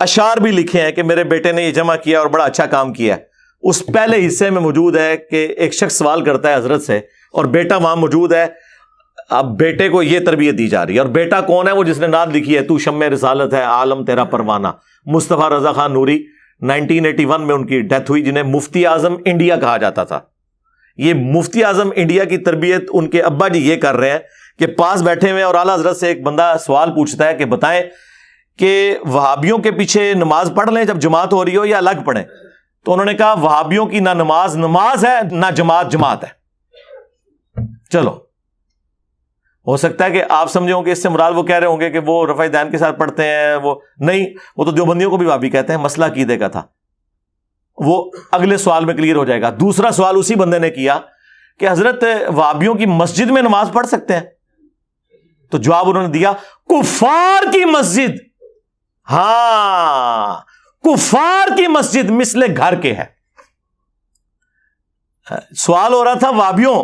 S7: اشعار بھی لکھے ہیں کہ میرے بیٹے نے یہ جمع کیا اور بڑا اچھا کام کیا ہے۔ اس پہلے حصے میں موجود ہے کہ ایک شخص سوال کرتا ہے حضرت سے، اور بیٹا وہاں موجود ہے، اب بیٹے کو یہ تربیت دی جا رہی ہے، اور بیٹا کون ہے؟ وہ جس نے نعت لکھی ہے، تو شمع رسالت ہے عالم تیرا پروانہ، مصطفیٰ رضا خان نوری۔ 1981 میں ان کی ڈیتھ ہوئی، جنہیں مفتی اعظم انڈیا کہا جاتا تھا۔ یہ مفتی اعظم انڈیا کی تربیت ان کے ابا جی یہ کر رہے ہیں کہ پاس بیٹھے ہوئے، اور اعلیٰ حضرت سے ایک بندہ سوال پوچھتا ہے کہ بتائیں کہ وہابیوں کے پیچھے نماز پڑھ لیں جب جماعت ہو رہی ہو یا الگ پڑھیں؟ تو انہوں نے کہا وہابیوں کی نہ نماز ہے، نہ جماعت ہے۔ چلو، ہو سکتا ہے کہ آپ سمجھے ہوں کہ اس سے مراد وہ کہہ رہے ہوں گے کہ وہ رفع دین کے ساتھ پڑھتے ہیں، وہ نہیں، وہ تو دیوبندیوں کو بھی وہابی کہتے ہیں، مسئلہ عقیدے کا تھا۔ وہ اگلے سوال میں کلیئر ہو جائے گا۔ دوسرا سوال اسی بندے نے کیا کہ حضرت وہابیوں کی مسجد میں نماز پڑھ سکتے ہیں؟ تو جواب انہوں نے دیا کفار کی مسجد، ہاں کفار کی مسجد مثل گھر کے ہے۔ سوال ہو رہا تھا وہابیوں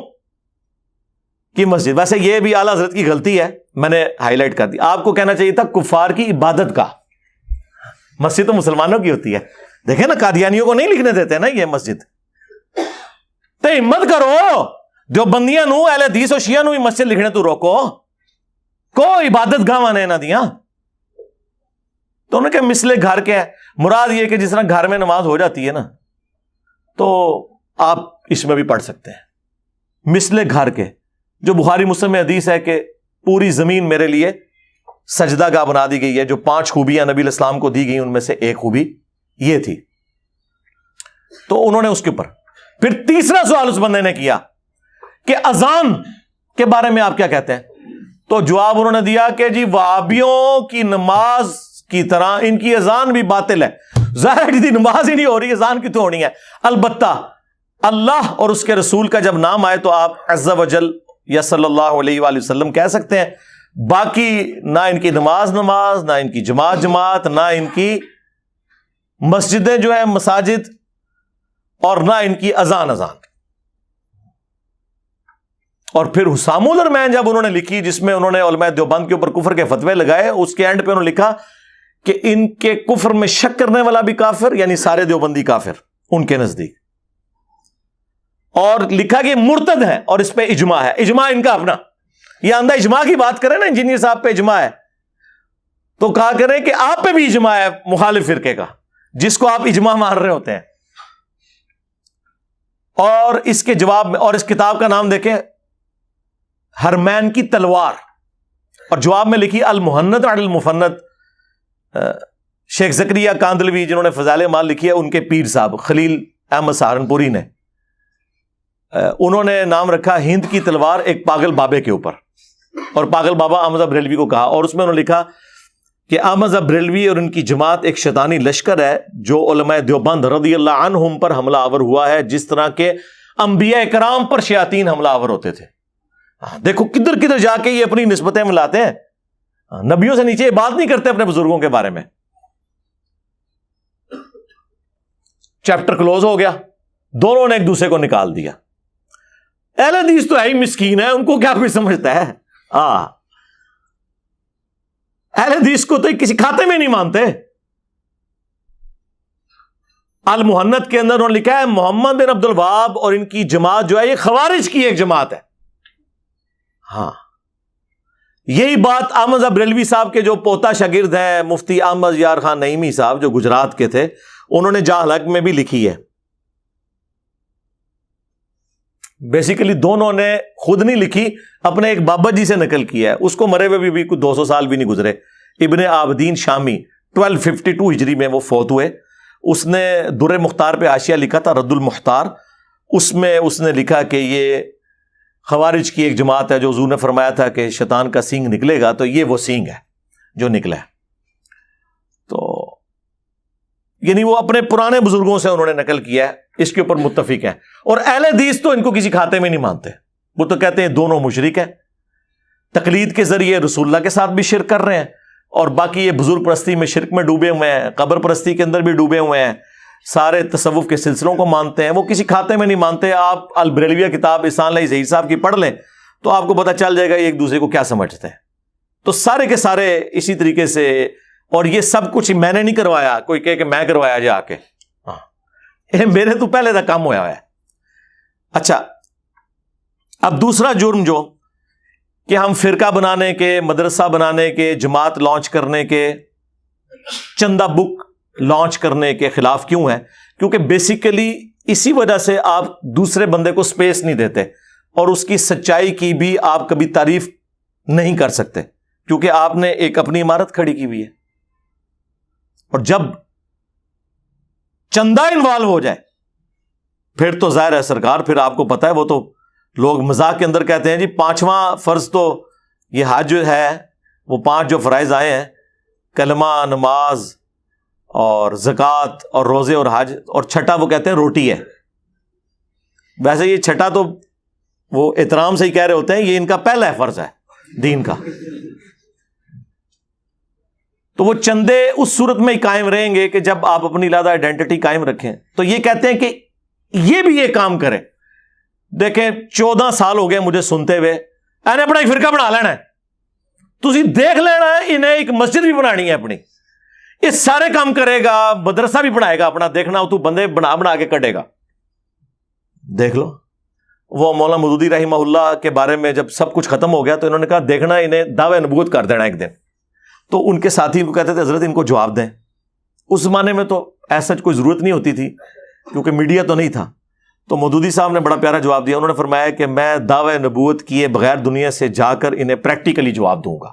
S7: کی مسجد۔ ویسے یہ بھی اعلیٰ حضرت کی غلطی ہے، میں نے ہائی لائٹ کر دی۔ آپ کو کہنا چاہیے تھا کفار کی عبادت کا، مسجد تو مسلمانوں کی ہوتی ہے۔ دیکھیں نا، قادیانیوں کو نہیں لکھنے دیتے نا یہ مسجد۔ تو ہمت کرو، جو بندیاں نو اہل حدیث اور شیعہ نو مسجد لکھنے تو روکو، کو عبادت گاہ نے نہ دیا۔ تو انہوں نے کہا مثل گھر کے ہے، مراد یہ کہ جس طرح گھر میں نماز ہو جاتی ہے نا، تو آپ اس میں بھی پڑھ سکتے ہیں مثل گھر کے۔ جو بخاری مسلم میں حدیث ہے کہ پوری زمین میرے لیے سجدہ گاہ بنا دی گئی ہے، جو 5 خوبیاں نبی علیہ السلام کو دی گئی ان میں سے ایک خوبی یہ تھی۔ تو انہوں نے اس کے اوپر پھر تیسرا سوال اس بندے نے کیا کہ اذان کے بارے میں آپ کیا کہتے ہیں؟ تو جواب انہوں نے دیا کہ جی وہابیوں کی نماز کی طرح ان کی اذان بھی باطل ہے۔ ظاہر جی نماز ہی نہیں ہو رہی، اذان کی تو ہونی ہے۔ البتہ اللہ اور اس کے رسول کا جب نام آئے تو آپ عز و جل یا صلی اللہ علیہ وآلہ وسلم کہہ سکتے ہیں، باقی نہ ان کی نماز نہ ان کی جماعت، نہ ان کی مسجدیں جو ہیں مساجد، اور نہ ان کی اذان۔ اور پھر حسام الرحمین جب انہوں نے لکھی، جس میں انہوں نے علماء دیوبند کے اوپر کفر کے فتوے لگائے، اس کے اینڈ پہ انہوں نے لکھا کہ ان کے کفر میں شک کرنے والا بھی کافر، یعنی سارے دیوبندی کافر ان کے نزدیک، اور لکھا کہ مرتد ہے، اور اس پہ اجماع ہے۔ اجماع ان کا اپنا، یہ اندھا اجماع کی بات کریں نا، انجینئر صاحب پہ اجماع ہے، تو کہا کریں کہ آپ پہ بھی اجماع ہے مخالف فرقے کا، جس کو آپ اجماع مان رہے ہوتے ہیں۔ اور اس کے جواب میں، اور اس کتاب کا نام دیکھیں ہرمین کی تلوار، اور جواب میں لکھی المحنت علی المفنت۔ شیخ زکریہ کاندلوی جنہوں نے فضائل اعمال لکھی ہے، ان کے پیر صاحب خلیل احمد سہارنپوری نے، انہوں نے نام رکھا ہند کی تلوار ایک پاگل بابے کے اوپر، اور پاگل بابا احمد بریلوی کو کہا، اور اس میں انہوں نے لکھا کہ احمد بریلوی اور ان کی جماعت ایک شیطانی لشکر ہے جو علماء دیوبند رضی اللہ عنہم پر حملہ آور ہوا ہے، جس طرح کے انبیاء کرام پر شیاطین حملہ آور ہوتے تھے۔ دیکھو کدھر کدھر جا کے یہ اپنی نسبتیں ملاتے ہیں، نبیوں سے نیچے یہ بات نہیں کرتے اپنے بزرگوں کے بارے میں۔ چیپٹر کلوز ہو گیا، دونوں نے ایک دوسرے کو نکال دیا۔ اہل حدیث تو ہے ہی مسکین ہے، ان کو کیا کوئی سمجھتا ہے؟ اہل حدیث کو تو کسی کھاتے میں نہیں مانتے۔ المحنت کے اندر انہوں نے لکھا ہے محمد بن عبد الوہاب اور ان کی جماعت جو ہے یہ خوارج کی ایک جماعت ہے۔ ہاں، یہی بات احمد بریلوی صاحب کے جو پوتا شاگرد ہیں مفتی احمد یار خان نعیمی صاحب جو گجرات کے تھے، انہوں نے جاہ حق میں بھی لکھی ہے۔ بیسیکلی دونوں نے خود نہیں لکھی، اپنے ایک بابا جی سے نقل کیا ہے، اس کو مرے ہوئے بھی کوئی 200 سال بھی نہیں گزرے۔ ابن عابدین شامی 1252 ہجری میں وہ فوت ہوئے، اس نے در مختار پہ حاشیہ لکھا تھا، رد المختار، اس میں اس نے لکھا کہ یہ خوارج کی ایک جماعت ہے جو حضور نے فرمایا تھا کہ شیطان کا سینگ نکلے گا، تو یہ وہ سینگ ہے جو نکلا ہے. تو یعنی وہ اپنے پرانے بزرگوں سے انہوں نے نقل کیا ہے، اس کے اوپر متفق ہیں. اور اہل حدیث تو ان کو کسی کھاتے میں نہیں مانتے، وہ تو کہتے ہیں دونوں مشرک ہیں، تقلید کے ذریعے رسول اللہ کے ساتھ بھی شرک کر رہے ہیں، اور باقی یہ بزرگ پرستی میں شرک میں ڈوبے ہوئے ہیں، قبر پرستی کے اندر بھی ڈوبے ہوئے ہیں، سارے تصوف کے سلسلوں کو مانتے ہیں، وہ کسی کھاتے میں نہیں مانتے. آپ البریلویہ کتاب احسان علیہ ظہیر صاحب کی پڑھ لیں تو آپ کو پتہ چل جائے گا یہ ایک دوسرے کو کیا سمجھتے ہیں. تو سارے کے سارے اسی طریقے سے، اور یہ سب کچھ میں نے نہیں کروایا، کوئی کہے کہ میں کروایا جا کے، ہاں میرے تو پہلے کا کام ہوا ہے. اچھا، اب دوسرا جرم جو کہ ہم فرقہ بنانے کے، مدرسہ بنانے کے، جماعت لانچ کرنے کے، چندہ بک لانچ کرنے کے خلاف کیوں ہے؟ کیونکہ بیسیکلی اسی وجہ سے آپ دوسرے بندے کو سپیس نہیں دیتے، اور اس کی سچائی کی بھی آپ کبھی تعریف نہیں کر سکتے، کیونکہ آپ نے ایک اپنی عمارت کھڑی کی ہوئی ہے. اور جب چندہ انوالو ہو جائے پھر تو ظاہر ہے سرکار، پھر آپ کو پتہ ہے وہ تو لوگ مذاق کے اندر کہتے ہیں جی 5واں فرض تو یہ حج ہے، وہ 5 جو فرائض آئے ہیں، کلمہ، نماز اور زکوٰۃ اور روزے اور حج، اور چھٹا وہ کہتے ہیں روٹی ہے. ویسے یہ چھٹا تو وہ احترام سے ہی کہہ رہے ہوتے ہیں، یہ ان کا پہلا فرض ہے دین کا. تو وہ چندے اس صورت میں ہی قائم رہیں گے کہ جب آپ اپنی علیحدہ آئیڈینٹی قائم رکھیں. تو یہ کہتے ہیں کہ یہ بھی یہ کام کرے. دیکھیں 14 سال ہو گئے مجھے سنتے ہوئے، انہیں اپنا ایک فرقہ بنا لینا ہے، تسی دیکھ لینا ہے، انہیں ایک مسجد بھی بنانی ہے اپنی، یہ سارے کام کرے گا، مدرسہ بھی بنائے گا اپنا، دیکھنا ہو تو بندے بنا کے کٹے گا. دیکھ لو وہ مولانا مودودی رحمہ اللہ کے بارے میں جب سب کچھ ختم ہو گیا تو انہوں نے کہا دیکھنا انہیں دعوی نبوت کر دینا ایک دن. تو ان کے ساتھی کو کہتے تھے حضرت ان کو جواب دیں. اس زمانے میں تو ایسا کوئی ضرورت نہیں ہوتی تھی کیونکہ میڈیا تو نہیں تھا. تو مودودی صاحب نے بڑا پیارا جواب دیا، انہوں نے فرمایا کہ میں دعوی نبوت کیے بغیر دنیا سے جا کر انہیں پریکٹیکلی جواب دوں گا.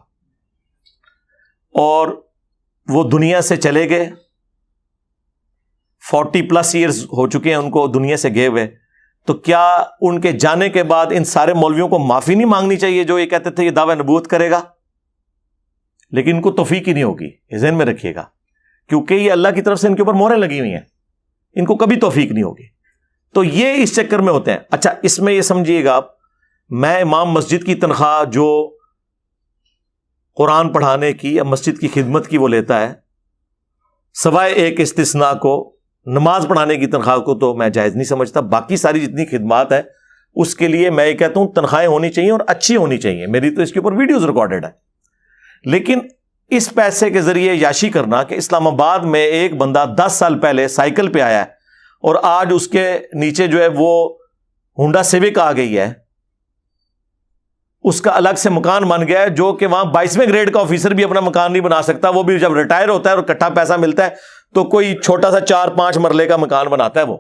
S7: اور وہ دنیا سے چلے گئے، 40+ ایئرز ہو چکے ہیں ان کو دنیا سے گئے ہوئے. تو کیا ان کے جانے کے بعد ان سارے مولویوں کو معافی نہیں مانگنی چاہیے جو یہ کہتے تھے یہ دعوی نبوت کرے گا؟ لیکن ان کو توفیق ہی نہیں ہوگی، یہ ذہن میں رکھیے گا، کیونکہ یہ اللہ کی طرف سے ان کے اوپر مہریں لگی ہوئی ہیں، ان کو کبھی توفیق نہیں ہوگی. تو یہ اس چکر میں ہوتے ہیں. اچھا، اس میں یہ سمجھیے گا، میں امام مسجد کی تنخواہ جو قرآن پڑھانے کی یا مسجد کی خدمت کی وہ لیتا ہے، سوائے ایک استثناء کو نماز پڑھانے کی تنخواہ کو تو میں جائز نہیں سمجھتا. باقی ساری جتنی خدمات ہے اس کے لیے میں یہ کہتا ہوں تنخواہیں ہونی چاہیے اور اچھی ہونی چاہیے. میری تو اس کے اوپر ویڈیوز ریکارڈڈ ہے. لیکن اس پیسے کے ذریعے یاشی کرنا کہ اسلام آباد میں ایک بندہ 10 سال پہلے سائیکل پہ آیا ہے اور آج اس کے نیچے جو ہے وہ ہونڈا سیوک آ گئی ہے، اس کا الگ سے مکان بن گیا ہے، جو کہ وہاں 22ویں گریڈ کا آفیسر بھی اپنا مکان نہیں بنا سکتا. وہ بھی جب ریٹائر ہوتا ہے اور اکٹھا پیسہ ملتا ہے تو کوئی چھوٹا سا 4-5 مرلے کا مکان بناتا ہے. وہ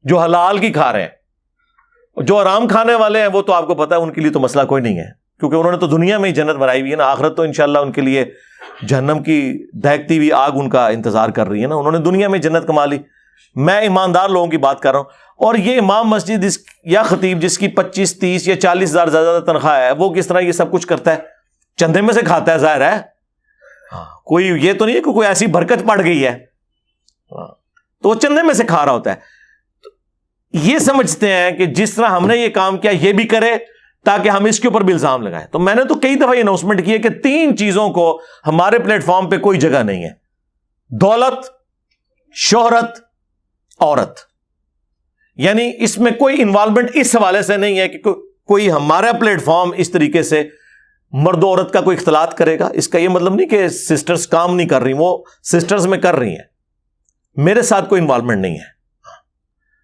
S7: جو حلال کی کھا رہے ہیں، جو آرام کھانے والے ہیں وہ تو آپ کو پتا ہے ان کے لیے تو مسئلہ کوئی نہیں ہے، کیونکہ انہوں نے تو دنیا میں ہی جنت بنائی ہوئی ہے نا. آخرت تو انشاءاللہ ان کے لیے جہنم کی دہکتی ہوئی آگ ان کا انتظار کر رہی ہے نا. انہوں نے دنیا میں جنت کما لی. میں ایماندار لوگوں کی بات کر رہا ہوں. اور یہ امام مسجد یا خطیب جس کی 25-30 یا 40 ہزار زیادہ تنخواہ ہے، وہ کس طرح یہ سب کچھ کرتا ہے؟ چندے میں سے کھاتا ہے، ظاہر ہے. کوئی یہ تو نہیں ہے کہ کوئی ایسی برکت پڑ گئی ہے تو وہ چندے میں سے کھا رہا ہوتا ہے. یہ سمجھتے ہیں کہ جس طرح ہم نے یہ کام کیا یہ بھی کرے تاکہ ہم اس کے اوپر بھی الزام لگائیں. تو میں نے تو کئی دفعہ یہ اناؤنسمنٹ کی ہے کہ 3 چیزوں کو ہمارے پلیٹ فارم پہ کوئی جگہ نہیں ہے: دولت، شہرت، عورت. یعنی اس میں کوئی انوالومنٹ اس حوالے سے نہیں ہے کہ کوئی ہمارا پلیٹ فارم اس طریقے سے مرد و عورت کا کوئی اختلاط کرے گا. اس کا یہ مطلب نہیں کہ سسٹرز کام نہیں کر رہی، وہ سسٹرز میں کر رہی ہیں، میرے ساتھ کوئی انوالومنٹ نہیں ہے.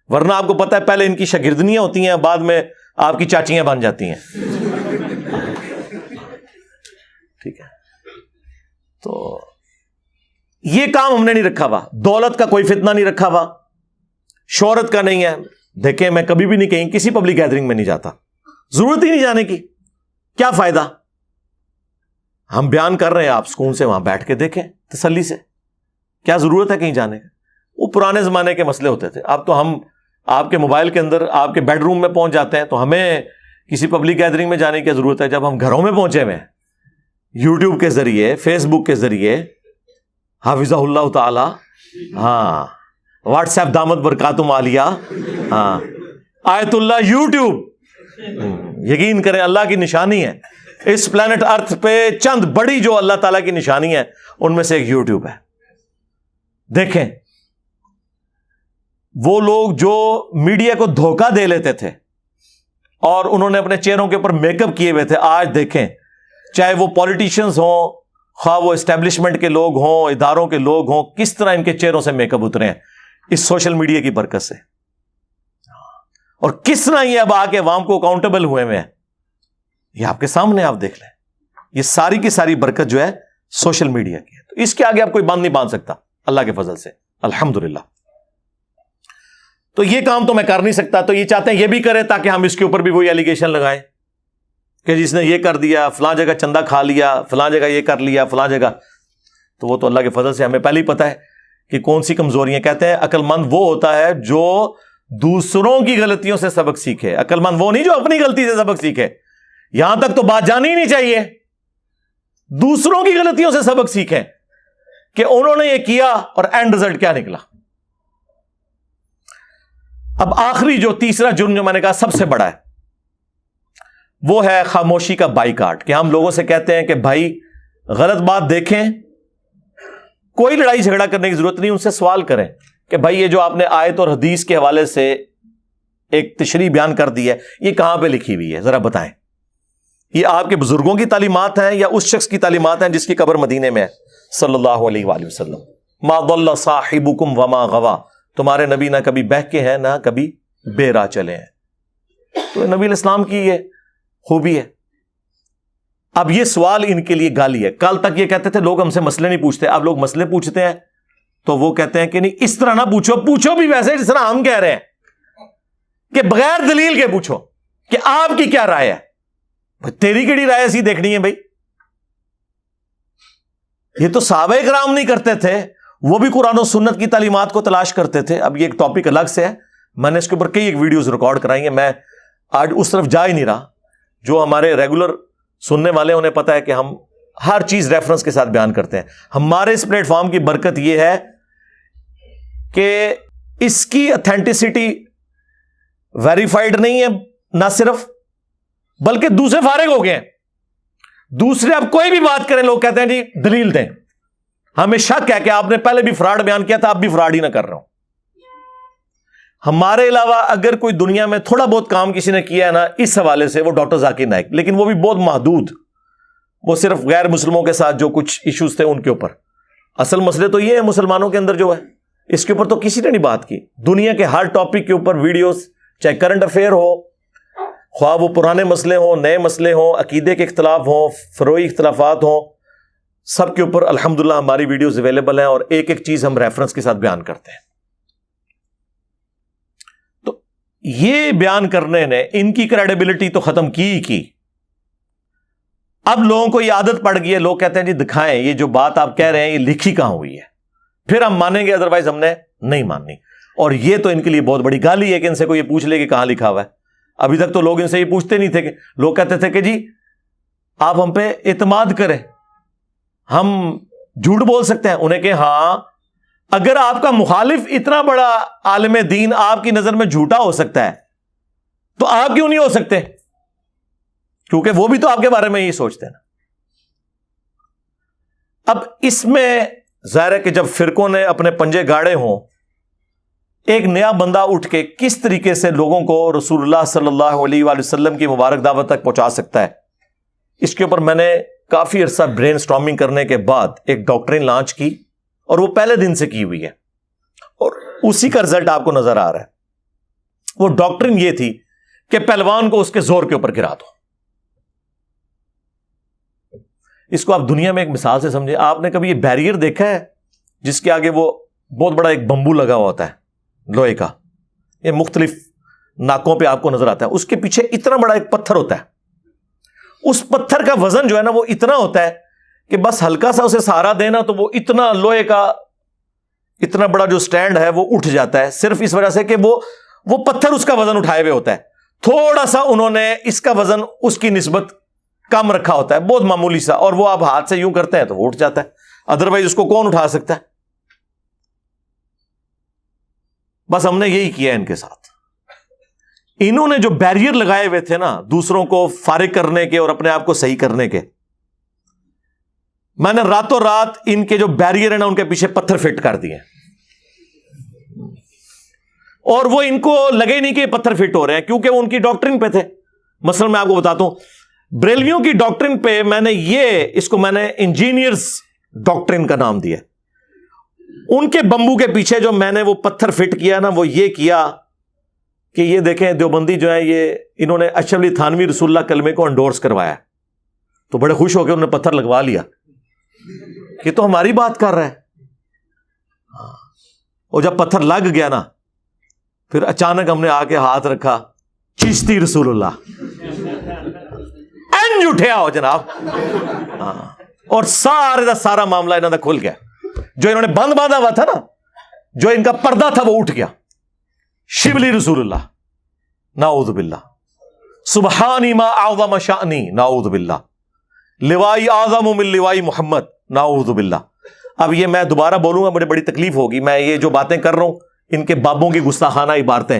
S7: ورنہ آپ کو پتا ہے پہلے ان کی شاگردنیاں ہوتی ہیں، بعد میں آپ کی چاچیاں بن جاتی ہیں. ٹھیک ہے، تو یہ کام ہم نے نہیں رکھا ہوا. دولت کا کوئی فتنہ نہیں رکھا ہوا، شہرت کا نہیں ہے. دیکھیں میں کبھی بھی نہیں کہیں کسی پبلک گیدرنگ میں نہیں جاتا، ضرورت ہی نہیں جانے کی. کیا فائدہ؟ ہم بیان کر رہے ہیں، آپ سکون سے وہاں بیٹھ کے دیکھیں تسلی سے. کیا ضرورت ہے کہیں جانے کا؟ وہ پرانے زمانے کے مسئلے ہوتے تھے. اب تو ہم آپ کے موبائل کے اندر آپ کے بیڈ روم میں پہنچ جاتے ہیں, تو ہمیں کسی پبلک گیدرنگ میں جانے کی ضرورت ہے. جب ہم گھروں میں پہنچے ہوئے ہیں, یوٹیوب کے ذریعے, فیس بک کے ذریعے, حافظہ اللہ تعالی, ہاں, واٹس ایپ دامت برکاتم عالیہ, ہاں, آیت اللہ یوٹیوب, یقین کریں اللہ کی نشانی ہے اس پلانٹ ارتھ پہ. چند بڑی جو اللہ تعالیٰ کی نشانی ہے ان میں سے ایک یوٹیوب ہے. دیکھیں وہ لوگ جو میڈیا کو دھوکہ دے لیتے تھے اور انہوں نے اپنے چہروں کے اوپر میک اپ کیے ہوئے تھے, آج دیکھیں چاہے وہ پولیٹیشینز ہوں, خواہ وہ اسٹیبلشمنٹ کے لوگ ہوں, اداروں کے لوگ ہوں, کس طرح ان کے چہروں سے میک اپ اترے ہیں اس سوشل میڈیا کی برکت سے, اور کس طرح یہ اب آ کے عوام کو اکاؤنٹیبل ہوئے ہیں. یہ آپ کے سامنے, آپ دیکھ لیں, یہ ساری کی ساری برکت جو ہے سوشل میڈیا کی ہے. تو اس کے آگے آپ کوئی بند نہیں باندھ سکتا اللہ کے فضل سے, الحمدللہ. تو یہ کام تو میں کر نہیں سکتا, تو یہ چاہتے ہیں یہ بھی کرے تاکہ ہم اس کے اوپر بھی وہی ایلیگیشن لگائیں کہ جس نے یہ کر دیا, فلاں جگہ چندہ کھا لیا, فلاں جگہ یہ کر لیا, فلاں جگہ. تو وہ تو اللہ کے فضل سے ہمیں پہلے ہی پتہ ہے کہ کون سی کمزوریاں. کہتے ہیں عقل مند وہ ہوتا ہے جو دوسروں کی غلطیوں سے سبق سیکھے, عقل مند وہ نہیں جو اپنی غلطی سے سبق سیکھے. یہاں تک تو بات جانی ہی نہیں چاہیے, دوسروں کی غلطیوں سے سبق سیکھیں کہ انہوں نے یہ کیا اور اینڈ رزلٹ کیا نکلا. اب آخری جو تیسرا جرم جو میں نے کہا سب سے بڑا ہے, وہ ہے خاموشی کا بائیکاٹ. کہ ہم لوگوں سے کہتے ہیں کہ بھائی غلط بات دیکھیں, کوئی لڑائی جھگڑا کرنے کی ضرورت نہیں, ان سے سوال کریں کہ بھائی یہ جو آپ نے آیت اور حدیث کے حوالے سے ایک تشریح بیان کر دی ہے, یہ کہاں پہ لکھی ہوئی ہے, ذرا بتائیں. یہ آپ کے بزرگوں کی تعلیمات ہیں یا اس شخص کی تعلیمات ہیں جس کی قبر مدینے میں ہے صلی اللہ علیہ وآلہ وسلم. ما ضل صاحبکم وما غوا, تمہارے نبی نہ کبھی بہہ کے ہیں نہ کبھی بے راہ چلے ہیں. تو نبی علیہ السلام کی یہ خوبی ہے. اب یہ سوال ان کے لیے گالی ہے. کل تک یہ کہتے تھے لوگ ہم سے مسئلے نہیں پوچھتے, اب لوگ مسئلے پوچھتے ہیں تو وہ کہتے ہیں کہ نہیں اس طرح نہ پوچھو, پوچھو بھی ویسے جس طرح ہم کہہ رہے ہیں کہ بغیر دلیل کے پوچھو کہ آپ کی کیا رائے ہے. تیری کیڑی رائے ایسی دیکھنی ہے بھائی. یہ تو صحابہ کرام نہیں کرتے تھے, وہ بھی قرآن و سنت کی تعلیمات کو تلاش کرتے تھے. اب یہ ایک ٹاپک الگ سے ہے, میں نے اس کے اوپر کئی ایک ویڈیوز ریکارڈ کرائی ہیں, میں آج اس طرف جا ہی نہیں رہا. جو ہمارے ریگولر سننے والے انہیں پتا ہے کہ ہم ہر چیز ریفرنس کے ساتھ بیان کرتے ہیں. ہمارے اس پلیٹ فارم کی برکت یہ ہے کہ اس کی اتھینٹسٹی ویریفائڈ نہیں ہے نہ صرف, بلکہ دوسرے فارغ ہو گئے ہیں. دوسرے اب کوئی بھی بات کریں لوگ کہتے ہیں جی دلیل دیں. ہمیں شک ہے کہ آپ نے پہلے بھی فراڈ بیان کیا تھا, اب بھی فراڈ ہی نہ کر رہا ہوں. ہمارے علاوہ اگر کوئی دنیا میں تھوڑا بہت کام کسی نے کیا ہے نا اس حوالے سے, وہ ڈاکٹر ذاکر نائک, لیکن وہ بھی بہت محدود. وہ صرف غیر مسلموں کے ساتھ جو کچھ ایشوز تھے ان کے اوپر. اصل مسئلے تو یہ ہے مسلمانوں کے اندر جو ہے, اس کے اوپر تو کسی نے نہیں بات کی. دنیا کے ہر ٹاپک کے اوپر ویڈیوز, چاہے کرنٹ افیئر ہو, خواہ وہ پرانے مسئلے ہوں, نئے مسئلے ہوں, عقیدے کے اختلاف ہوں, فروعی اختلافات ہوں, سب کے اوپر الحمدللہ ہماری ویڈیوز اویلیبل ہیں, اور ایک ایک چیز ہم ریفرنس کے ساتھ بیان کرتے ہیں. تو یہ بیان کرنے نے ان کی کریڈیبلٹی تو ختم کی. اب لوگوں کو یہ عادت پڑ گئی ہے, لوگ کہتے ہیں جی دکھائیں یہ جو بات آپ کہہ رہے ہیں یہ لکھی کہاں ہوئی ہے, پھر ہم مانیں گے, ادروائز ہم نے نہیں ماننی. اور یہ تو ان کے لیے بہت بڑی گالی ہے کہ ان سے کوئی یہ پوچھ لے کہ کہاں لکھا ہوا ہے. ابھی تک تو لوگ ان سے یہ پوچھتے نہیں تھے, کہ لوگ کہتے تھے کہ جی آپ ہم پہ اعتماد کریں, ہم جھوٹ بول سکتے ہیں. انہیں کہ ہاں اگر آپ کا مخالف اتنا بڑا عالم دین آپ کی نظر میں جھوٹا ہو سکتا ہے تو آپ کیوں نہیں ہو سکتے, کیونکہ وہ بھی تو آپ کے بارے میں یہی سوچتے ہیں نا. اب اس میں ظاہر ہے کہ جب فرقوں نے اپنے پنجے گاڑے ہوں, ایک نیا بندہ اٹھ کے کس طریقے سے لوگوں کو رسول اللہ صلی اللہ علیہ وآلہ وسلم کی مبارک دعوت تک پہنچا سکتا ہے, اس کے اوپر میں نے کافی عرصہ برین سٹارمنگ کرنے کے بعد ایک ڈاکٹرین لانچ کی, اور وہ پہلے دن سے کی ہوئی ہے, اور اسی کا رزلٹ آپ کو نظر آ رہا ہے. وہ ڈاکٹرین یہ تھی کہ پہلوان کو اس کے زور کے اوپر گرا دو. اس کو آپ دنیا میں ایک مثال سے سمجھیں. آپ نے کبھی یہ بیریئر دیکھا ہے جس کے آگے وہ بہت بڑا ایک بمبو لگا ہوا ہوتا ہے لوہے کا, یہ مختلف ناکوں پہ آپ کو نظر آتا ہے, اس کے پیچھے اتنا بڑا ایک پتھر ہوتا ہے. اس پتھر کا وزن جو ہے نا وہ اتنا ہوتا ہے کہ بس ہلکا سا اسے سہارا دینا تو وہ اتنا لوہے کا اتنا بڑا جو سٹینڈ ہے وہ اٹھ جاتا ہے صرف اس وجہ سے کہ وہ پتھر اس کا وزن اٹھائے ہوئے ہوتا ہے. تھوڑا سا انہوں نے اس کا وزن اس کی نسبت کم رکھا ہوتا ہے, بہت معمولی سا, اور وہ آپ ہاتھ سے یوں کرتے ہیں تو وہ اٹھ جاتا ہے. ادروائز اس کو کون اٹھا سکتا ہے؟ بس ہم نے یہی کیا ان کے ساتھ. انہوں نے جو بیریئر لگائے ہوئے تھے نا دوسروں کو فارغ کرنے کے اور اپنے آپ کو صحیح کرنے کے, میں نے راتوں رات ان کے جو بیریئر ہیں نا ان کے پیچھے پتھر فٹ کر دیے, اور وہ ان کو لگے نہیں کہ پتھر فٹ ہو رہے ہیں کیونکہ وہ ان کی ڈاکٹرن پہ تھے. مثلا میں آپ کو بتاتا ہوں, بریلویوں کی ڈاکٹرن پہ میں نے اس کو میں نے انجینئرز ڈاکٹرن کا نام دیا. ان کے بمبو کے پیچھے جو میں نے وہ پتھر فٹ کیا نا, وہ یہ کیا کہ یہ دیکھیں دیوبندی جو ہے یہ انہوں نے اشرف علی تھانوی رسول اللہ کلمے کو انڈورس کروایا, تو بڑے خوش ہو کے انہوں نے پتھر لگوا لیا کہ تو ہماری بات کر رہا ہے. اور جب پتھر لگ گیا نا پھر اچانک ہم نے آ کے ہاتھ رکھا, چشتی رسول اللہ, انج اٹھیا ہو جناب. اور سارے دا سارا معاملہ انہوں نے کھل گیا. جو انہوں نے بند باندھا ہوا تھا نا, جو ان کا پردہ تھا وہ اٹھ گیا. شبلی رسول اللہ, نعوذ باللہ. سبحانی ما اعظم شأنی, نعوذ باللہ. لوائی اعظم من لوائی محمد, نعوذ باللہ. اب یہ میں دوبارہ بولوں گا بڑی تکلیف ہوگی. میں یہ جو باتیں کر رہا ہوں ان کے بابوں کی گستاخانہ عبارتیں,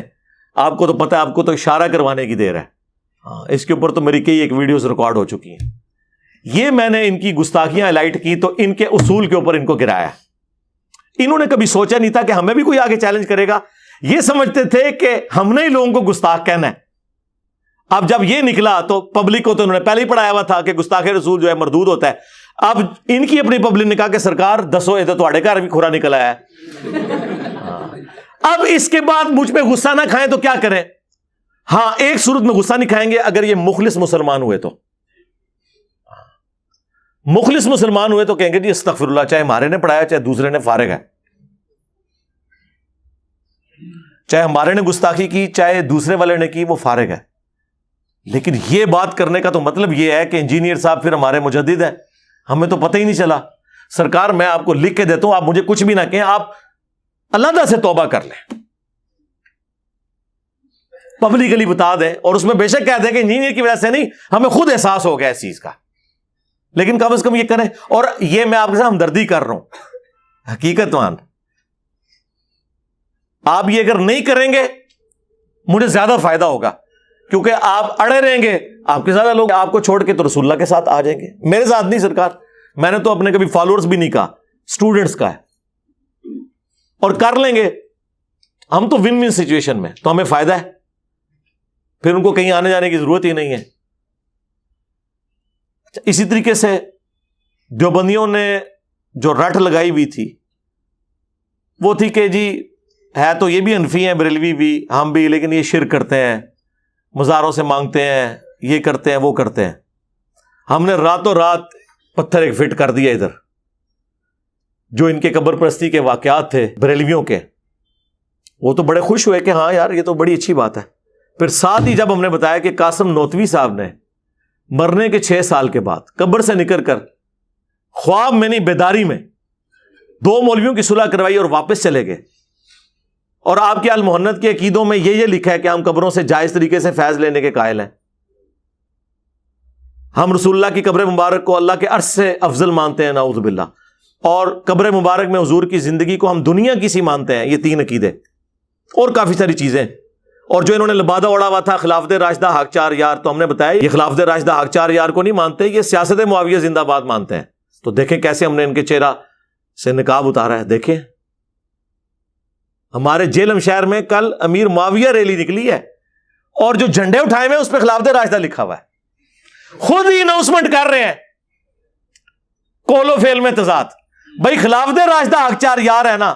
S7: آپ کو تو پتہ ہے, آپ کو تو اشارہ کروانے کی دیر ہے. اس کے اوپر تو میری کئی ایک ویڈیوز ریکارڈ ہو چکی ہیں. یہ میں نے ان کی گستاخیاں ہائلائٹ کی تو ان کے اصول کے اوپر ان کو گرایا. انہوں نے کبھی سوچا نہیں تھا کہ ہمیں بھی کوئی آگے چیلنج کرے گا. یہ سمجھتے تھے کہ ہم نے ہی لوگوں کو گستاخ کہنا ہے. اب جب یہ نکلا تو پبلک کو تو انہوں نے پہلے ہی پڑھایا ہوا تھا کہ گستاخ رسول جو ہے مردود ہوتا ہے. اب ان کی اپنی پبلک نے کہا کہ سرکار دسو یہ تو تھوڑے گھر بھی کھورا نکل آیا ہے. اب اس کے بعد مجھ پہ غصہ نہ کھائیں تو کیا کریں؟ ہاں ایک صورت میں غصہ نہیں کھائیں گے, اگر یہ مخلص مسلمان ہوئے تو. مخلص مسلمان ہوئے تو کہیں گے جی استغفر اللہ, چاہے ہمارے نے پڑھایا چاہے دوسرے نے, فارغ ہے. چاہے ہمارے نے گستاخی کی چاہے دوسرے والے نے کی, وہ فارغ ہے. لیکن یہ بات کرنے کا تو مطلب یہ ہے کہ انجینئر صاحب پھر ہمارے مجدد ہیں, ہمیں تو پتہ ہی نہیں چلا. سرکار میں آپ کو لکھ کے دیتا ہوں, آپ مجھے کچھ بھی نہ کہیں, آپ اللہ سے توبہ کر لیں, پبلکلی بتا دیں, اور اس میں بے شک کہہ دیں کہ انجینئر کی وجہ سے نہیں, ہمیں خود احساس ہو گیا اس چیز کا, لیکن کم از کم یہ کریں. اور یہ میں آپ کے ساتھ ہمدردی کر رہا ہوں, حقیقت مان. آپ یہ اگر نہیں کریں گے مجھے زیادہ فائدہ ہوگا, کیونکہ آپ اڑے رہیں گے, آپ کے زیادہ لوگ آپ کو چھوڑ کے تو رسول اللہ کے ساتھ آ جائیں گے. میرے ساتھ نہیں سرکار, میں نے تو اپنے کبھی فالوورز بھی نہیں کہا, اسٹوڈنٹس کا ہے, اور کر لیں گے ہم تو ون ون سچویشن میں, تو ہمیں فائدہ ہے, پھر ان کو کہیں آنے جانے کی ضرورت ہی نہیں ہے. اسی طریقے سے دیوبندیوں نے جو رٹ لگائی ہوئی تھی وہ تھی کہ جی ہے تو یہ بھی حنفی ہیں, بریلوی بھی, ہم بھی, لیکن یہ شرک کرتے ہیں, مزاروں سے مانگتے ہیں, یہ کرتے ہیں, وہ کرتے ہیں. ہم نے راتوں رات پتھر ایک فٹ کر دیا ادھر. جو ان کے قبر پرستی کے واقعات تھے بریلویوں کے, وہ تو بڑے خوش ہوئے کہ ہاں یار یہ تو بڑی اچھی بات ہے. پھر ساتھ ہی جب ہم نے بتایا کہ قاسم نوتوی صاحب نے مرنے کے 6 سال کے بعد قبر سے نکل کر خواب میں نہیں بیداری میں 2 مولویوں کی صلح کروائی اور واپس چلے گئے, اور آپ کے المحنت کے عقیدوں میں یہ لکھا ہے کہ ہم قبروں سے جائز طریقے سے فیض لینے کے قائل ہیں, ہم رسول اللہ کی قبر مبارک کو اللہ کے عرش سے افضل مانتے ہیں, نعوذ باللہ, اور قبر مبارک میں حضور کی زندگی کو ہم دنیا کی سی مانتے ہیں. یہ 3 عقیدے اور کافی ساری چیزیں. اور جو انہوں نے لبادہ اڑا ہوا تھا خلافت راشدہ حق 4 یار, تو ہم نے بتایا یہ خلافت راشدہ حق 4 یار کو نہیں مانتے, یہ سیاست معاویہ زندہ باد مانتے ہیں. تو دیکھیں کیسے ہم نے ان کے چہرہ سے نقاب اتارا ہے. دیکھیں ہمارے جیلم شہر میں کل امیر معاویہ ریلی نکلی ہے, اور جو جھنڈے اٹھائے ہوئے اس پہ خلافت راشدہ لکھا ہوا ہے. خود ہی اناؤنسمنٹ کر رہے ہیں, کولو فیل میں تضاد. بھائی خلافت راشدہ حق 4 یار ہے نا,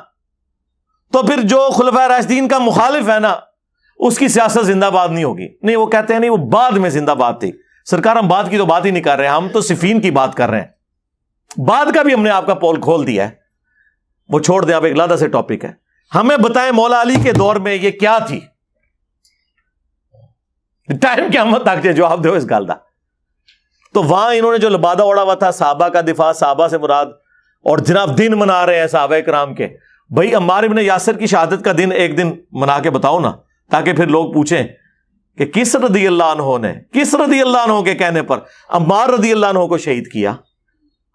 S7: تو پھر جو خلفائے راشدین کا مخالف ہے نا اس کی سیاست زندہ باد نہیں ہوگی. نہیں, وہ کہتے ہیں نہیں وہ بعد میں زندہ باد تھی. سرکار ہم بعد کی تو بات ہی نہیں کر رہے ہیں, ہم تو صفین کی بات کر رہے ہیں. بعد کا بھی ہم نے آپ کا پول کھول دیا ہے, وہ چھوڑ دیں, آپ ایک علیحدہ سے ٹاپک ہے. ہمیں بتائیں مولا علی کے دور میں یہ کیا تھی, ٹائم قیامت تک جواب دو اس گل کا. تو وہاں انہوں نے جو لبادہ اوڑا ہوا تھا صحابہ کا دفاع, صحابہ سے مراد, اور جناب دن منا رہے ہیں صحابہ کرام کے, بھائی عمار ابن یاسر کی شہادت کا دن ایک دن منا کے بتاؤ نا، تاکہ پھر لوگ پوچھیں کہ کس رضی اللہ عنہ نے، کس رضی اللہ عنہ کے کہنے پر عمار رضی اللہ عنہ کو شہید کیا؟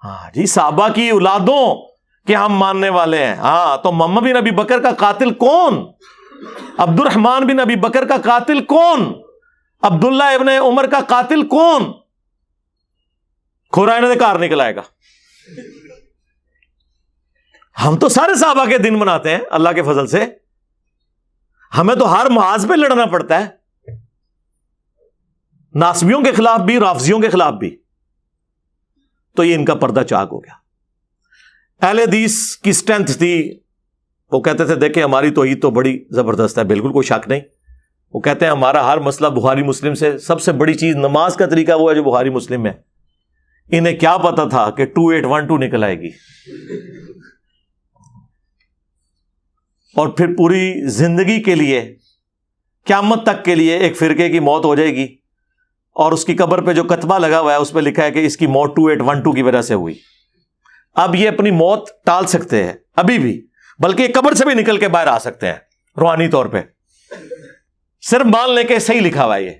S7: ہاں جی، صحابہ کی اولادوں کہ ہم ماننے والے ہیں. ہاں تو محمد بن ابی بکر کا قاتل کون؟ عبد الرحمن بن ابی بکر کا قاتل کون؟ عبداللہ ابن عمر کا قاتل کون؟ کھورائن دے کار نکل آئے گا. ہم تو سارے صحابہ کے دن مناتے ہیں اللہ کے فضل سے. ہمیں تو ہر محاذ پہ لڑنا پڑتا ہے، ناسبیوں کے خلاف بھی، رافضیوں کے خلاف بھی. تو یہ ان کا پردہ چاک ہو گیا. اہل حدیث کی اسٹرینتھ تھی، وہ کہتے تھے دیکھیں ہماری توحید تو بڑی زبردست ہے، بالکل کوئی شک نہیں. وہ کہتے ہیں ہمارا ہر مسئلہ بخاری مسلم سے، سب سے بڑی چیز نماز کا طریقہ وہ ہے جو بخاری مسلم ہے. انہیں کیا پتا تھا کہ 2812 نکل آئے گی، اور پھر پوری زندگی کے لیے، قیامت تک کے لیے ایک فرقے کی موت ہو جائے گی، اور اس کی قبر پہ جو کتبہ لگا ہوا ہے اس پہ لکھا ہے کہ اس کی موت 2812 کی وجہ سے ہوئی. اب یہ اپنی موت ٹال سکتے ہیں ابھی بھی، بلکہ یہ قبر سے بھی نکل کے باہر آ سکتے ہیں روحانی طور پہ، صرف مان لے کے صحیح لکھا ہوا ہے. یہ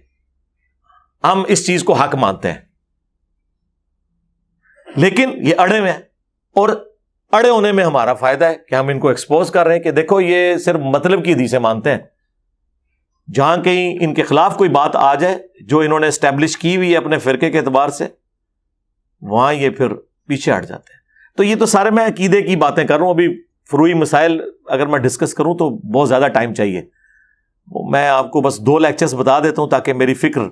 S7: ہم اس چیز کو حق مانتے ہیں، لیکن یہ اڑے میں ہے، اور اڑے ہونے میں ہمارا فائدہ ہے کہ ہم ان کو ایکسپوز کر رہے ہیں کہ دیکھو یہ صرف مطلب کی حدیثیں مانتے ہیں. جہاں کہیں ان کے خلاف کوئی بات آ جائے جو انہوں نے اسٹیبلش کی ہوئی ہے اپنے فرقے کے اعتبار سے، وہاں یہ پھر پیچھے ہٹ جاتے ہیں. تو یہ تو سارے میں عقیدے کی باتیں کر رہا ہوں. ابھی فروعی مسائل اگر میں ڈسکس کروں تو بہت زیادہ ٹائم چاہیے. میں آپ کو بس 2 لیکچرز بتا دیتا ہوں تاکہ میری فکر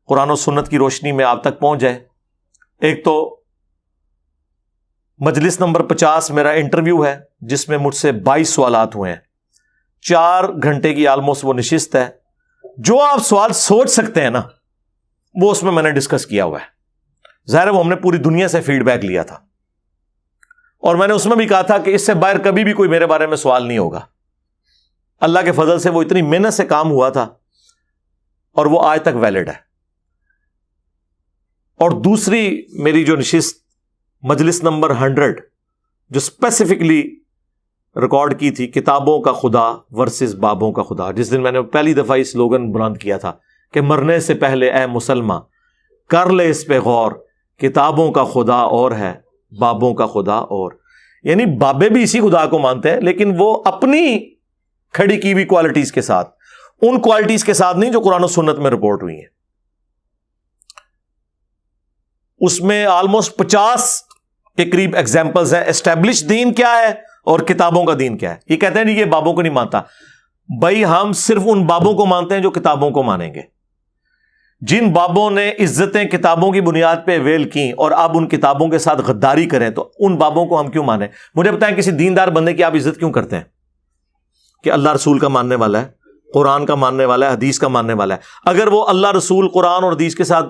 S7: قرآن و سنت کی روشنی میں آپ تک پہنچ جائے. ایک تو مجلس نمبر 50 میرا انٹرویو ہے جس میں مجھ سے 22 سوالات ہوئے ہیں. 4 گھنٹے کی آلموسٹ وہ نشست ہے. جو آپ سوال سوچ سکتے ہیں نا وہ اس میں نے ڈسکس کیا ہوا ہے. ظاہر ہے وہ ہم نے پوری دنیا سے فیڈ بیک لیا تھا، اور میں نے اس میں بھی کہا تھا کہ اس سے باہر کبھی بھی کوئی میرے بارے میں سوال نہیں ہوگا. اللہ کے فضل سے وہ اتنی محنت سے کام ہوا تھا اور وہ آج تک ویلڈ ہے. اور دوسری میری جو نشست مجلس نمبر 100 جو اسپیسیفکلی ریکارڈ کی تھی، کتابوں کا خدا ورسز بابوں کا خدا، جس دن میں نے پہلی دفعہ یہ سلوگن بلند کیا تھا کہ مرنے سے پہلے اے مسلمان کر لے اس پہ غور، کتابوں کا خدا اور ہے بابوں کا خدا اور. یعنی بابے بھی اسی خدا کو مانتے ہیں، لیکن وہ اپنی کھڑی کی ہوئی کوالٹیز کے ساتھ، ان کوالٹیز کے ساتھ نہیں جو قرآن و سنت میں رپورٹ ہوئی ہیں. اس میں آلموسٹ 50 کے قریب ایگزامپلز ہیں. اسٹیبلش دین کیا ہے اور کتابوں کا دین کیا ہے. یہ کہتے ہیں نہیں یہ بابوں کو نہیں مانتا. بھائی ہم صرف ان بابوں کو مانتے ہیں جو کتابوں کو مانیں گے. جن بابوں نے عزتیں کتابوں کی بنیاد پہ ویل کی اور اب ان کتابوں کے ساتھ غداری کریں تو ان بابوں کو ہم کیوں مانیں؟ مجھے بتائیں کسی دیندار بندے کی آپ عزت کیوں کرتے ہیں کہ اللہ رسول کا ماننے والا ہے، قرآن کا ماننے والا ہے، حدیث کا ماننے والا ہے. اگر وہ اللہ رسول قرآن اور حدیث کے ساتھ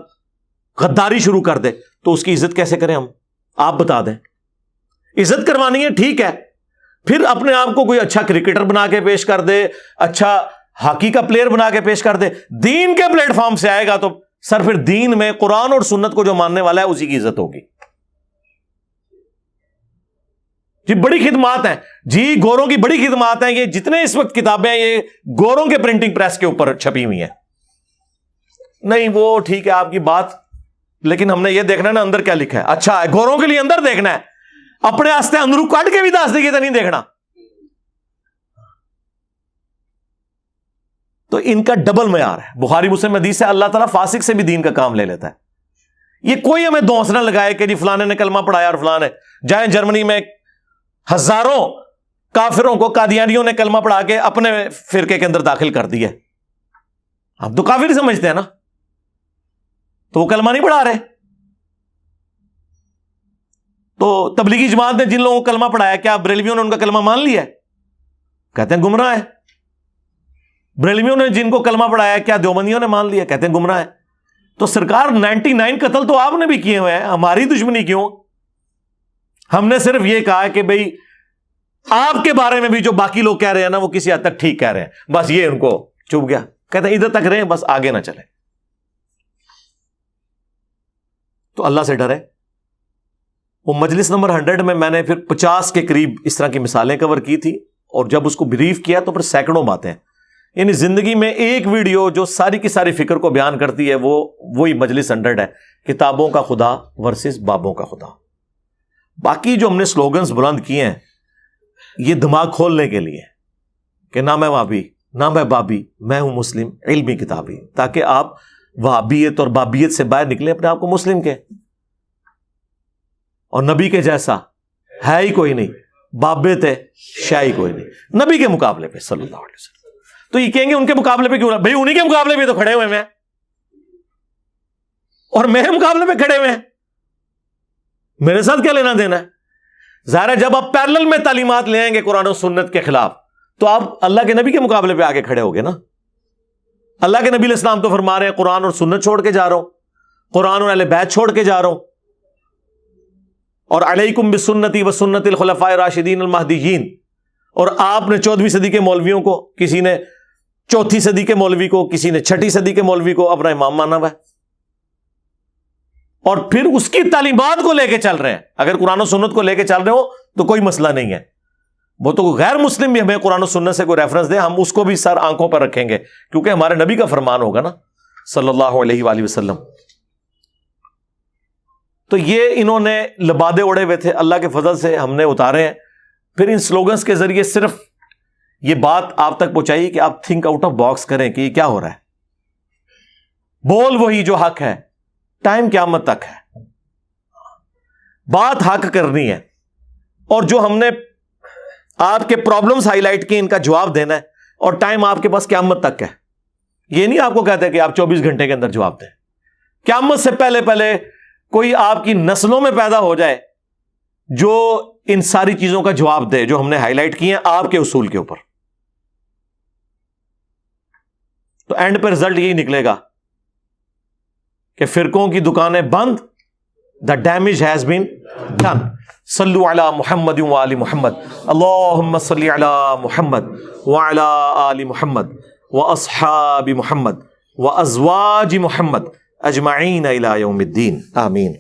S7: غداری شروع کر دے تو اس کی عزت کیسے کریں ہم؟ آپ بتا دیں. عزت کروانی ہے ٹھیک ہے، پھر اپنے آپ کو کوئی اچھا کرکٹر بنا کے پیش کر دے، اچھا ہاکی کا پلیئر بنا کے پیش کر دے. دین کے پلیٹ فارم سے آئے گا تو سر پھر دین میں قرآن اور سنت کو جو ماننے والا ہے اسی کی عزت ہوگی. جی بڑی خدمات ہیں، جی گوروں کی بڑی خدمات ہیں. یہ جتنے اس وقت کتابیں ہیں یہ گوروں کے پرنٹنگ پریس کے اوپر چھپی ہوئی ہیں. نہیں وہ ٹھیک ہے آپ کی بات، لیکن ہم نے یہ دیکھنا ہے نا اندر کیا لکھا ہے. اچھا ہے گوروں کے لیے اندر دیکھنا ہے، اپنے واسطے اندرو کٹ کے بھی دس دیجیے تو نہیں دیکھنا. تو ان کا ڈبل معیار ہے. بخاری مسلم حدیث سے اللہ تعالیٰ فاسق سے بھی دین کا کام لے لیتا ہے. یہ کوئی ہمیں دوست نہ لگائے کہ جی فلانے نے کلمہ پڑھایا اور فلانے. جائیں جرمنی میں ہزاروں کافروں کو قادیانیوں نے کلمہ پڑھا کے اپنے فرقے کے اندر داخل کر دیا. ہم تو کافر سمجھتے ہیں نا، تو وہ کلمہ نہیں پڑھا رہے. تو تبلیغی جماعت نے جن لوگوں کو کلمہ پڑھایا کیا بریلویوں نے ان کا کلمہ مان لیا ہے؟ کہتے ہیں گمراہ ہے. بریلویوں نے جن کو کلمہ پڑھایا کیا دیوبندیوں نے مان لیا؟ کہتے ہیں گمراہ ہے. تو سرکار 99 قتل تو آپ نے بھی کیے ہوئے ہیں، ہماری دشمنی کیوں؟ ہم نے صرف یہ کہا کہ بھئی آپ کے بارے میں بھی جو باقی لوگ کہہ رہے ہیں نا وہ کسی حد تک ٹھیک کہہ رہے ہیں، بس یہ ان کو چپ گیا. کہتے ہیں ادھر تک رہیں بس آگے نہ چلیں. تو اللہ سے ڈرے. وہ مجلس نمبر 100 میں نے پھر 50 کے قریب اس طرح کی مثالیں کور کی تھی. اور جب اس کو بریف کیا تو پھر سینکڑوں باتیں. یعنی زندگی میں ایک ویڈیو جو ساری کی ساری فکر کو بیان کرتی ہے وہ وہی مجلس 100 ہے, کتابوں کا خدا ورسز بابوں کا خدا. باقی جو ہم نے سلوگنز بلند کیے ہیں یہ دماغ کھولنے کے لیے کہ نہ میں وہابی نہ میں بابی, میں ہوں مسلم علمی کتابی, تاکہ آپ وہابیت اور بابیت سے باہر نکلیں, اپنے آپ کو مسلم کے. اور نبی کے جیسا ہے ہی کوئی نہیں, بابت ہے شاہی کوئی نہیں نبی کے مقابلے پہ صلی اللہ علیہ وسلم. تو یہ کہیں گے ان کے مقابلے پہ کیوں رہا, بھائی انہی کے مقابلے پہ تو کھڑے ہوئے ہیں اور میرے مقابلے پہ کھڑے ہوئے ہیں, میرے ساتھ کیا لینا دینا ہے. ظاہر ہے جب آپ پیرلل میں تعلیمات لے آئیں گے قرآن و سنت کے خلاف تو آپ اللہ کے نبی کے مقابلے پہ آگے کھڑے ہوگے نا. اللہ کے نبی علیہ السلام تو فرما رہے ہیں قرآن اور سنت چھوڑ کے جا رہا ہوں, قرآن اور اہل بیت چھوڑ کے جا رہا ہوں, اور علیکم بسنتی و سنت الخلفاء الراشدین المہدیین. اور آپ نے 14ویں صدی کے مولویوں کو, کسی نے 4تھی صدی کے مولوی کو, کسی نے 6ٹھی صدی کے مولوی کو اپنا امام مانا ہوا ہے, اور پھر اس کی تعلیمات کو لے کے چل رہے ہیں. اگر قرآن و سنت کو لے کے چل رہے ہو تو کوئی مسئلہ نہیں ہے. وہ تو غیر مسلم بھی ہمیں قرآن و سنت سے کوئی ریفرنس دے, ہم اس کو بھی سر آنکھوں پر رکھیں گے, کیونکہ ہمارے نبی کا فرمان ہوگا نا صلی اللہ علیہ وآلہ وسلم. تو یہ انہوں نے لبادے اڑے ہوئے تھے, اللہ کے فضل سے ہم نے اتارے ہیں. پھر ان سلوگنز کے ذریعے صرف یہ بات آپ تک پہنچائی کہ آپ تھنک آؤٹ آف باکس کریں کہ یہ کیا ہو رہا ہے. بول وہی جو حق ہے, ٹائم قیامت تک ہے, بات حق کرنی ہے, اور جو ہم نے آپ کے پرابلمز ہائی لائٹ کی ان کا جواب دینا ہے, اور ٹائم آپ کے پاس قیامت تک ہے. یہ نہیں آپ کو کہتے کہ آپ 24 گھنٹے کے اندر جواب دیں. قیامت سے پہلے پہلے کوئی آپ کی نسلوں میں پیدا ہو جائے جو ان ساری چیزوں کا جواب دے جو ہم نے ہائی لائٹ کی ہیں آپ کے اصول کے اوپر. تو اینڈ پہ رزلٹ یہی نکلے گا کہ فرقوں کی دکانیں بند, the damage has been done. صلو علی محمد وآل محمد, اللہم صلی علی محمد وعلی آل محمد واصحاب محمد وازواج محمد اجمعین الی یوم الدین, آمین.